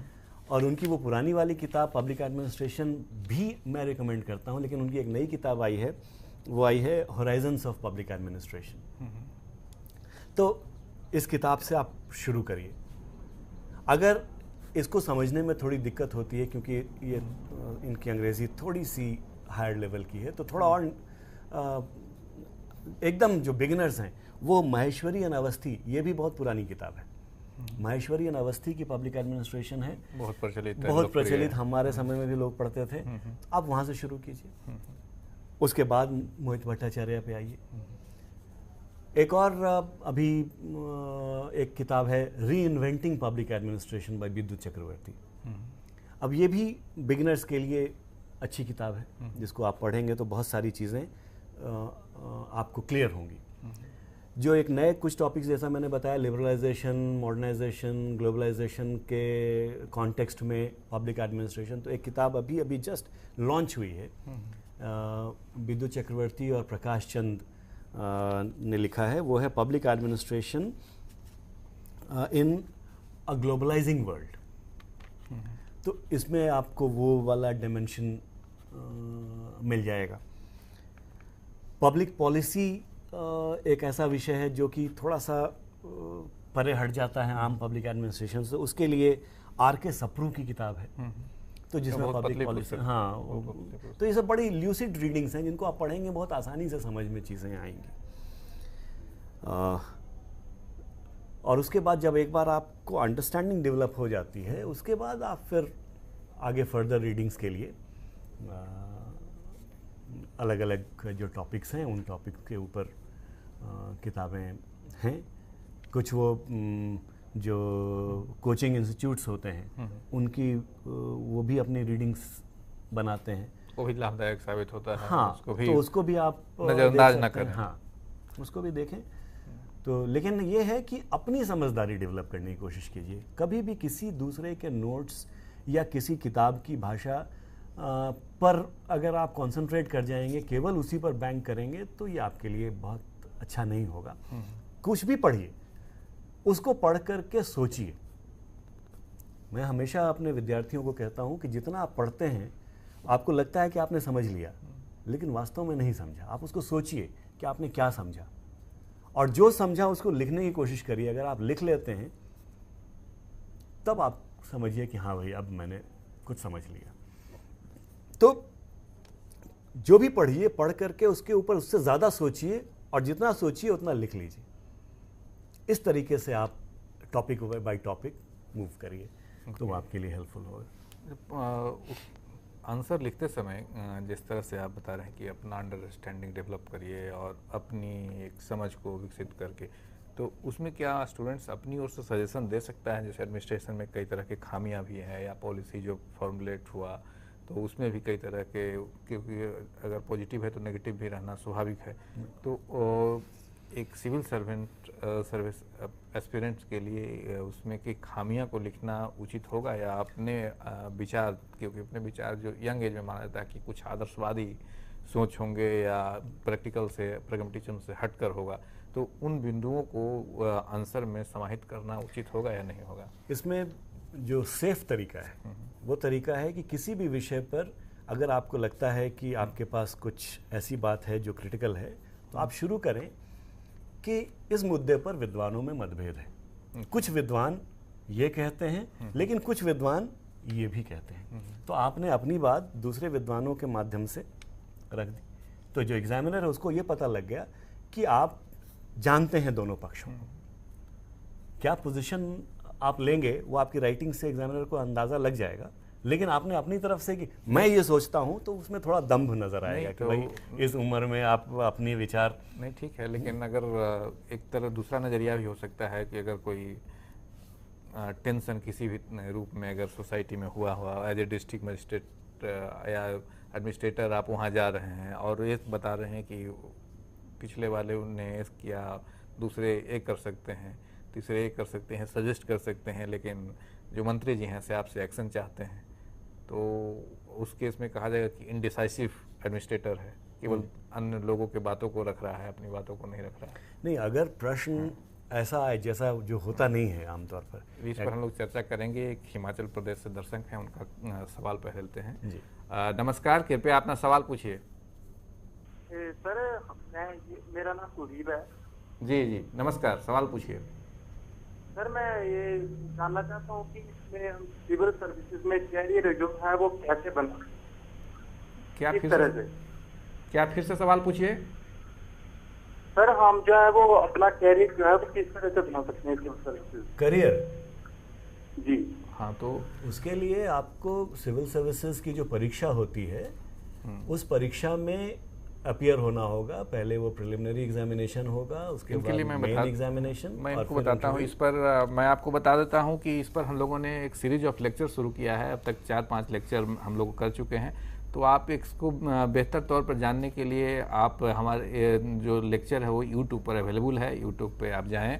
और उनकी वो पुरानी वाली किताब पब्लिक एडमिनिस्ट्रेशन भी मैं रिकमेंड करता हूँ। लेकिन उनकी एक नई किताब आई है, वो आई है होराइजन्स ऑफ पब्लिक एडमिनिस्ट्रेशन। तो इस किताब से आप शुरू करिए। अगर इसको समझने में थोड़ी दिक्कत होती है क्योंकि ये इनकी अंग्रेज़ी थोड़ी सी हायर लेवल की है, तो थोड़ा और एकदम जो बिगिनर्स हैं वो माहेश्वरी एंड अवस्थी, ये भी बहुत पुरानी किताब है। माहेश्वरी एंड अवस्थी की पब्लिक एडमिनिस्ट्रेशन है, बहुत प्रचलित हमारे समय में भी लोग पढ़ते थे। तो आप वहाँ से शुरू कीजिए, उसके बाद मोहित भट्टाचार्य पे आइए। एक और अभी एक किताब है री इन्वेंटिंग पब्लिक एडमिनिस्ट्रेशन बाय विद्युत चक्रवर्ती। अब ये भी बिगिनर्स के लिए अच्छी किताब है, जिसको आप पढ़ेंगे तो बहुत सारी चीज़ें आपको क्लियर होंगी। जो एक नए कुछ टॉपिक्स, जैसा मैंने बताया, लिबरलाइजेशन, मॉडर्नाइजेशन, ग्लोबलाइजेशन के कॉन्टेक्स्ट में पब्लिक एडमिनिस्ट्रेशन, तो एक किताब अभी जस्ट लॉन्च हुई है, विद्युत चक्रवर्ती और प्रकाश चंद ने लिखा है। वो है public administration in a globalising world. तो इसमें आपको वो वाला डिमेंशन मिल जाएगा। पब्लिक पॉलिसी एक ऐसा विषय है जो कि थोड़ा सा परे हट जाता है आम पब्लिक एडमिनिस्ट्रेशन से, उसके लिए आर.के. सप्रू की किताब है, तो जिसमें पब्लिक पॉलिसी, तो ये सब बड़ी ल्यूसिड रीडिंग्स हैं जिनको आप पढ़ेंगे बहुत आसानी से समझ में चीज़ें आएंगी। और उसके बाद जब एक बार आपको अंडरस्टैंडिंग डेवलप हो जाती है, उसके बाद आप फिर आगे फर्दर रीडिंग्स के लिए अलग अलग जो टॉपिक्स हैं उन टॉपिक के ऊपर किताबें हैं। कुछ वो जो कोचिंग इंस्टीट्यूट्स होते हैं उनकी वो भी अपनी रीडिंग्स बनाते हैं, वो भी लाभदायक साबित होता है। हाँ, तो उसको भी आप नजरअंदाज ना करें। हाँ, उसको भी देखें। तो लेकिन ये है कि अपनी समझदारी डेवलप करने की कोशिश कीजिए। कभी भी किसी दूसरे के नोट्स या किसी किताब की भाषा पर अगर आप कंसंट्रेट कर जाएंगे, केवल उसी पर बैंक करेंगे, तो ये आपके लिए बहुत अच्छा नहीं होगा। कुछ भी पढ़िए, उसको पढ़ करके सोचिए। मैं हमेशा अपने विद्यार्थियों को कहता हूं कि जितना आप पढ़ते हैं आपको लगता है कि आपने समझ लिया, लेकिन वास्तव में नहीं समझा। आप उसको सोचिए कि आपने क्या समझा, और जो समझा उसको लिखने की कोशिश करिए। अगर आप लिख लेते हैं तब आप समझिए कि हाँ भाई, अब मैंने कुछ समझ लिया। तो जो भी पढ़िए, पढ़ करके उसके ऊपर उससे ज़्यादा सोचिए, और जितना सोचिए उतना लिख लीजिए। इस तरीके से आप टॉपिक बाय टॉपिक मूव करिए, तो वो आपके लिए हेल्पफुल होगा। आंसर लिखते समय जिस तरह से आप बता रहे हैं कि अपना अंडरस्टैंडिंग डेवलप करिए और अपनी एक समझ को विकसित करके, तो उसमें क्या स्टूडेंट्स अपनी ओर से सजेशन दे सकता है? जैसे एडमिनिस्ट्रेशन में कई तरह के खामियां भी हैं, या पॉलिसी जो फॉर्मुलेट हुआ तो उसमें भी कई तरह के, क्योंकि अगर पॉजिटिव है तो नेगेटिव भी रहना स्वाभाविक है। तो एक सिविल सर्विस एस्पिरेंट्स के लिए उसमें की खामियां को लिखना उचित होगा, या अपने विचार, क्योंकि अपने विचार जो यंग एज में माना जाता है कि कुछ आदर्शवादी सोच होंगे या प्रैक्टिकल से, प्रैग्मेटिज्म से हटकर होगा, तो उन बिंदुओं को आंसर में समाहित करना उचित होगा या नहीं होगा? इसमें जो सेफ तरीका है वो तरीका है कि किसी भी विषय पर अगर आपको लगता है कि आपके पास कुछ ऐसी बात है जो क्रिटिकल है, तो आप शुरू करें कि इस मुद्दे पर विद्वानों में मतभेद है। कुछ विद्वान ये कहते हैं, लेकिन कुछ विद्वान ये भी कहते हैं। तो आपने अपनी बात दूसरे विद्वानों के माध्यम से रख दी, तो जो एग्जामिनर है उसको ये पता लग गया कि आप जानते हैं दोनों पक्षों को, क्या पोजीशन आप लेंगे वो आपकी राइटिंग से एग्जामिनर को अंदाज़ा लग जाएगा, लेकिन आपने अपनी तरफ से कि मैं ये सोचता हूँ, तो उसमें थोड़ा दम्भ नजर आएगा कि भाई इस उम्र में आप अपनी विचार। नहीं ठीक है, लेकिन अगर एक तरह दूसरा नज़रिया भी हो सकता है कि अगर कोई टेंशन किसी भी रूप में अगर सोसाइटी में हुआ एज ए डिस्ट्रिक्ट मजिस्ट्रेट या एडमिनिस्ट्रेटर आप वहाँ जा रहे हैं और ये बता रहे हैं कि पिछले वाले ने किया, दूसरे एक कर सकते हैं, तीसरे एक कर सकते हैं, सजेस्ट कर सकते हैं, लेकिन जो मंत्री जी हैं से आपसे एक्शन चाहते हैं, तो उस केस में कहा जाएगा कि इनडिसाइसिव एडमिनिस्ट्रेटर है, केवल अन्य लोगों के बातों को रख रहा है, अपनी बातों को नहीं रख रहा है। नहीं, अगर प्रश्न ऐसा है जैसा जो होता नहीं है आमतौर पर, इस पर हम लोग चर्चा करेंगे। एक हिमाचल प्रदेश से दर्शक हैं, उनका सवाल पहले लेते हैं जी। नमस्कार, कृपया अपना सवाल पूछिए। सर मेरा नाम कुलदीप है। जी जी नमस्कार, सवाल पूछिए। सर मैं ये जानना चाहता हूँ कि इसमें हम सिविल सर्विसेज में कैरियर जो है वो कैसे बना, क्या किस तरह से? क्या फिर से सवाल पूछिए। सर हम जो है वो अपना कैरियर जो है वो किस तरह से बना सकते हैं सिविल सर्विसेज करियर? जी हाँ, तो उसके लिए आपको सिविल सर्विसेज की जो परीक्षा होती है उस परीक्षा में अपीयर होना होगा। पहले वो प्रिलिमिनरी एग्जामिनेशन होगा, उसके बाद मेन एग्जामिनेशन। मैं इनको बताता हूँ इस पर, मैं आपको बता देता हूँ कि इस पर हम लोगों ने एक सीरीज ऑफ लेक्चर शुरू किया है। अब तक 4-5 लेक्चर हम लोग कर चुके हैं। तो आप इसको बेहतर तौर पर जानने के लिए आप हमारे जो लेक्चर है वो यूट्यूब पर अवेलेबल है। यूट्यूब पे आप जाएं,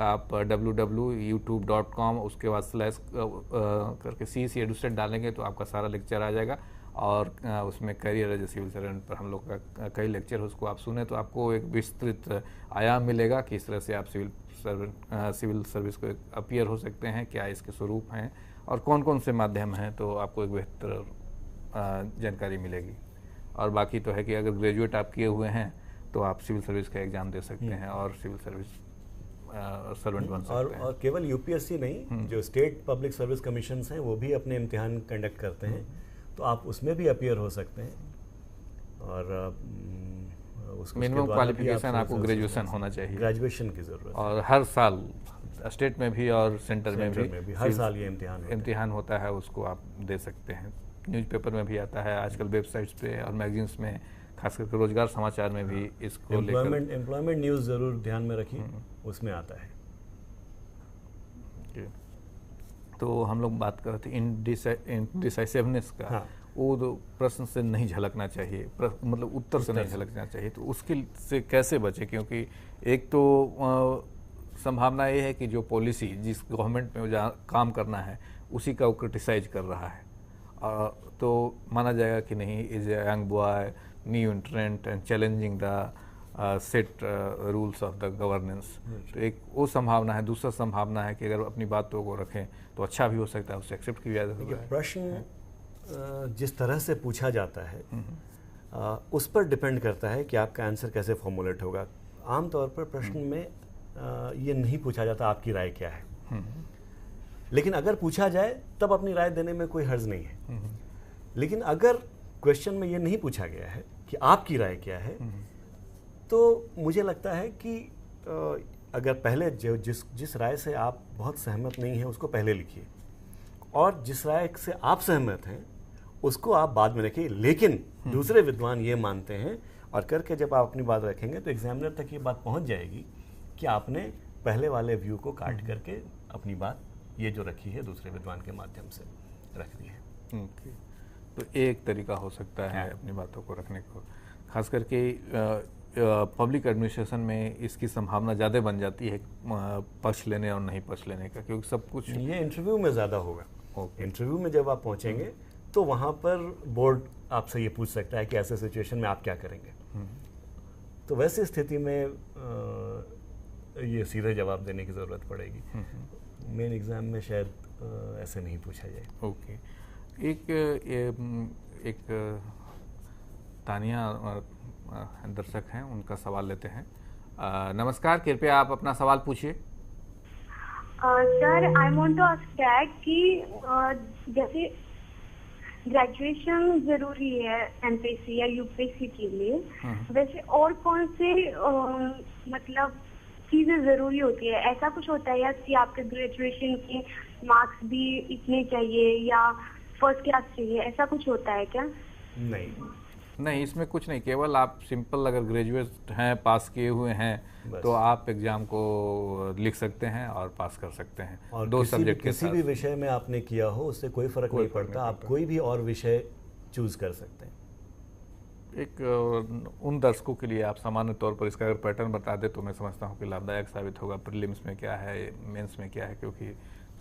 आप www.youtube.com उसके बाद स्लैश करके CEC एडुस्टेट डालेंगे तो आपका सारा लेक्चर आ जाएगा। और उसमें career as a civil servant पर हम लोग का कई लेक्चर है, उसको आप सुने तो आपको एक विस्तृत आयाम मिलेगा कि इस तरह से आप सिविल सर्विस को अपीयर हो सकते हैं, क्या इसके स्वरूप हैं और कौन कौन से माध्यम हैं, तो आपको एक बेहतर जानकारी मिलेगी। और बाकी तो है कि अगर ग्रेजुएट आप किए हुए हैं तो आप सिविल सर्विस का एग्ज़ाम दे सकते हैं और सिविल सर्विस सर्वेंट बन सकते हैं। और केवल यूपीएससी नहीं, जो स्टेट पब्लिक सर्विस कमीशन हैं वो भी अपने इम्तिहान कंडक्ट करते हैं, तो आप उसमें भी अपीयर हो सकते हैं। और मिनिमम क्वालिफिकेशन आपको ग्रेजुएशन होना चाहिए, ग्रेजुएशन की ज़रूरत। और हर साल स्टेट में भी और सेंटर में भी हर साल ये इम्तिहान होता है, उसको आप दे सकते हैं। न्यूज़पेपर में भी आता है, आजकल वेबसाइट्स पे और मैगजीन्स में, खास करके रोजगार समाचार में भी इसको एम्प्लॉयमेंट न्यूज़ ज़रूर ध्यान में रखिए, उसमें आता है। तो हम लोग बात कर रहे थे इनडिसाइसिवनेस का। हाँ। वो तो प्रश्न से नहीं झलकना चाहिए, मतलब उत्तर से नहीं झलकना चाहिए, तो उसके से कैसे बचे? क्योंकि एक तो संभावना ये है कि जो पॉलिसी जिस गवर्नमेंट में जहाँ काम करना है उसी का वो क्रिटिसाइज कर रहा है, तो माना जाएगा कि नहीं, is a young boy new एंट्रेंट and challenging the set rules of the governance. तो एक वो संभावना है। दूसरा संभावना है कि अगर अपनी बातों को रखें तो अच्छा भी हो सकता है, उससे एक्सेप्ट किया जा सकता है। प्रश्न जिस तरह से पूछा जाता है उस पर डिपेंड करता है कि आपका आंसर कैसे फॉर्मुलेट होगा। आमतौर पर प्रश्न में ये नहीं पूछा जाता आपकी राय क्या है, लेकिन अगर पूछा जाए तब अपनी राय देने में कोई हर्ज नहीं है। लेकिन अगर क्वेश्चन में ये नहीं पूछा गया है कि आपकी राय क्या है, तो मुझे लगता है कि अगर पहले जिस राय से आप बहुत सहमत नहीं हैं उसको पहले लिखिए, और जिस राय से आप सहमत हैं उसको आप बाद में रखिए, लेकिन दूसरे विद्वान ये मानते हैं, और करके जब आप अपनी बात रखेंगे तो एग्जामिनर तक ये बात पहुंच जाएगी कि आपने पहले वाले व्यू को काट करके अपनी बात ये जो रखी है दूसरे विद्वान के माध्यम से रख दी है। तो एक तरीका हो सकता है अपनी बातों को रखने को। खास करके पब्लिक एडमिनिस्ट्रेशन में इसकी संभावना ज़्यादा बन जाती है पक्ष लेने और नहीं पक्ष लेने का, क्योंकि सब कुछ ये इंटरव्यू में ज़्यादा होगा। इंटरव्यू में जब आप पहुंचेंगे तो वहाँ पर बोर्ड आपसे ये पूछ सकता है कि ऐसे सिचुएशन में आप क्या करेंगे। तो वैसी स्थिति में ये सीधे जवाब देने की ज़रूरत पड़ेगी। मेन एग्ज़ाम में शायद ऐसे नहीं पूछा जाए। ओके, एक तानिया दर्शक हैं, उनका सवाल लेते हैं। नमस्कार, कृपया आप अपना सवाल पूछिए। Sir, I want to ask that कि ग्रेजुएशन जरूरी है एमपीएससी या यूपीएससी के लिए, वैसे और कौन से मतलब चीजें जरूरी होती है? ऐसा कुछ होता है या कि आपके ग्रेजुएशन के मार्क्स भी इतने चाहिए या फर्स्ट क्लास चाहिए, ऐसा कुछ होता है क्या? नहीं, इसमें कुछ नहीं, केवल आप सिंपल अगर ग्रेजुएट हैं, पास किए हुए हैं तो आप एग्ज़ाम को लिख सकते हैं और पास कर सकते हैं। और दो सब्जेक्ट के किसी भी विषय में आपने किया हो उससे कोई फ़र्क नहीं पड़ता, आप कोई भी और विषय चूज़ कर सकते हैं। एक उन दर्शकों के लिए आप सामान्य तौर पर इसका अगर पैटर्न बता दें तो मैं समझता हूँ कि लाभदायक साबित होगा। प्रीलिम्स में क्या है, मेंस में क्या है, क्योंकि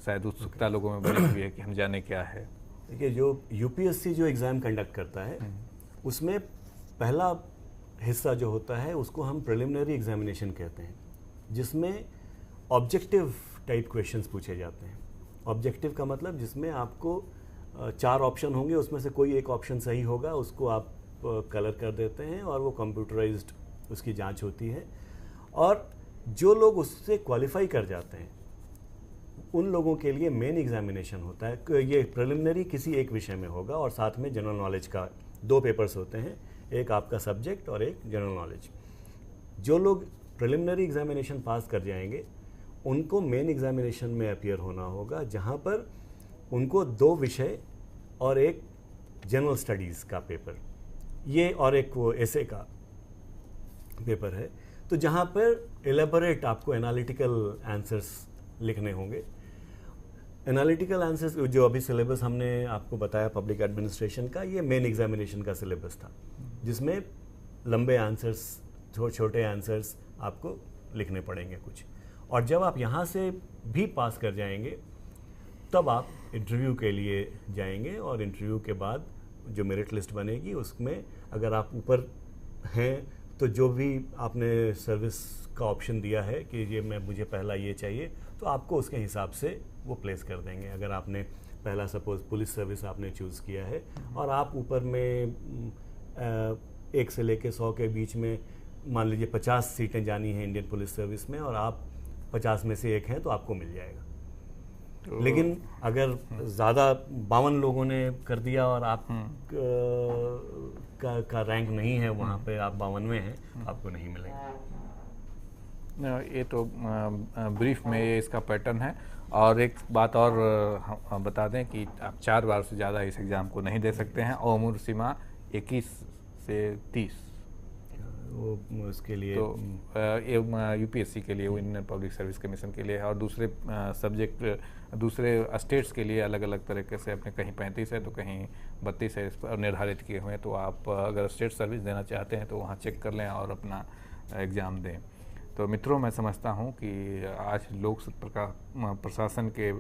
शायद उत्सुकता लोगों में बनी हुई है कि हम जाने क्या है। देखिए, जो यूपीएससी जो एग्ज़ाम कंडक्ट करता है उसमें पहला हिस्सा जो होता है उसको हम प्रिलिमिनरी एग्जामिनेशन कहते हैं, जिसमें ऑब्जेक्टिव टाइप क्वेश्चंस पूछे जाते हैं। ऑब्जेक्टिव का मतलब जिसमें आपको 4 ऑप्शन होंगे, उसमें से कोई एक ऑप्शन सही होगा, उसको आप कलर कर देते हैं और वो कंप्यूटराइज्ड उसकी जांच होती है। और जो लोग उससे क्वालिफाई कर जाते हैं उन लोगों के लिए मेन एग्जामिनेशन होता है। ये प्रिलिमिनरी किसी एक विषय में होगा और साथ में जनरल नॉलेज का 2 पेपर्स होते हैं, एक आपका सब्जेक्ट और एक जनरल नॉलेज। जो लोग प्रिलिमिनरी एग्जामिनेशन पास कर जाएंगे उनको मेन एग्जामिनेशन में अपीयर होना होगा, जहां पर उनको 2 विषय और एक जनरल स्टडीज़ का पेपर, ये और एक वो एसे का पेपर है, तो जहां पर एलेबोरेट आपको एनालिटिकल आंसर्स लिखने होंगे। एनालिटिकल आंसर्स जो अभी सिलेबस हमने आपको बताया पब्लिक एडमिनिस्ट्रेशन का, ये मेन एग्जामिनेशन का सिलेबस था, जिसमें लंबे आंसर्स, छोटे आंसर्स आपको लिखने पड़ेंगे कुछ। और जब आप यहाँ से भी पास कर जाएंगे तब आप इंटरव्यू के लिए जाएंगे और इंटरव्यू के बाद जो मेरिट लिस्ट बनेगी उसमें अगर आप ऊपर हैं तो जो भी आपने सर्विस का ऑप्शन दिया है कि ये मुझे पहला ये चाहिए, तो आपको उसके हिसाब से वो प्लेस कर देंगे। अगर आपने पहला सपोज पुलिस सर्विस आपने चूज़ किया है और आप ऊपर में 1 से लेके 100 के बीच में मान लीजिए 50 सीटें जानी हैं इंडियन पुलिस सर्विस में और आप 50 में से एक हैं तो आपको मिल जाएगा। लेकिन अगर ज़्यादा 52 लोगों ने कर दिया और आप का रैंक नहीं है वहाँ पे, आप 52वें हैं, आपको नहीं मिलेगा। ये तो ब्रीफ में ये इसका पैटर्न है। और एक बात और हम बता दें कि आप 4 बार से ज़्यादा इस एग्ज़ाम को नहीं दे सकते हैं और उम्र सीमा 21 से 30 वो उसके लिए तो यूपीएससी के लिए, वो इंडियन पब्लिक सर्विस कमीशन के लिए है। और दूसरे सब्जेक्ट दूसरे स्टेट्स के लिए अलग अलग तरीके से अपने कहीं 35 है तो कहीं 32 है, इस पर निर्धारित किए हुए हैं। तो आप अगर स्टेट सर्विस देना चाहते हैं तो वहाँ चेक कर लें और अपना एग्ज़ाम दें। तो मित्रों, मैं समझता हूँ कि आज लोक प्रशासन के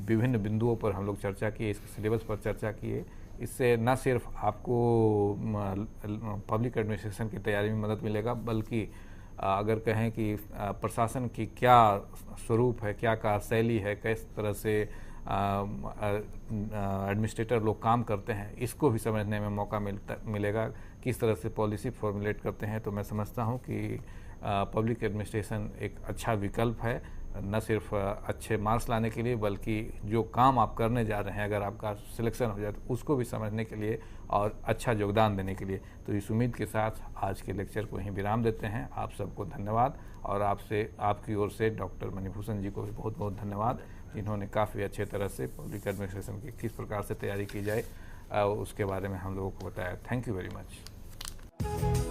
विभिन्न बिंदुओं पर हम लोग चर्चा किए, इसके सिलेबस पर चर्चा किए। इससे न सिर्फ आपको पब्लिक एडमिनिस्ट्रेशन की तैयारी में मदद मिलेगा, बल्कि अगर कहें कि प्रशासन की क्या स्वरूप है, क्या कार्यशैली है, किस तरह से एडमिनिस्ट्रेटर लोग काम करते हैं, इसको भी समझने में मौका मिलेगा। किस तरह से पॉलिसी फॉर्मुलेट करते हैं। तो मैं समझता हूँ कि पब्लिक एडमिनिस्ट्रेशन एक अच्छा विकल्प है, न सिर्फ अच्छे मार्क्स लाने के लिए बल्कि जो काम आप करने जा रहे हैं अगर आपका सिलेक्शन हो जाए तो उसको भी समझने के लिए और अच्छा योगदान देने के लिए। तो इस उम्मीद के साथ आज के लेक्चर को यहीं विराम देते हैं। आप सबको धन्यवाद और आपकी ओर से डॉक्टर मणिभूषण जी को भी बहुत बहुत धन्यवाद, जिन्होंने काफ़ी अच्छे तरह से पब्लिक एडमिनिस्ट्रेशन की किस प्रकार से तैयारी की जाए उसके बारे में हम लोगों को बताया। Thank you very much.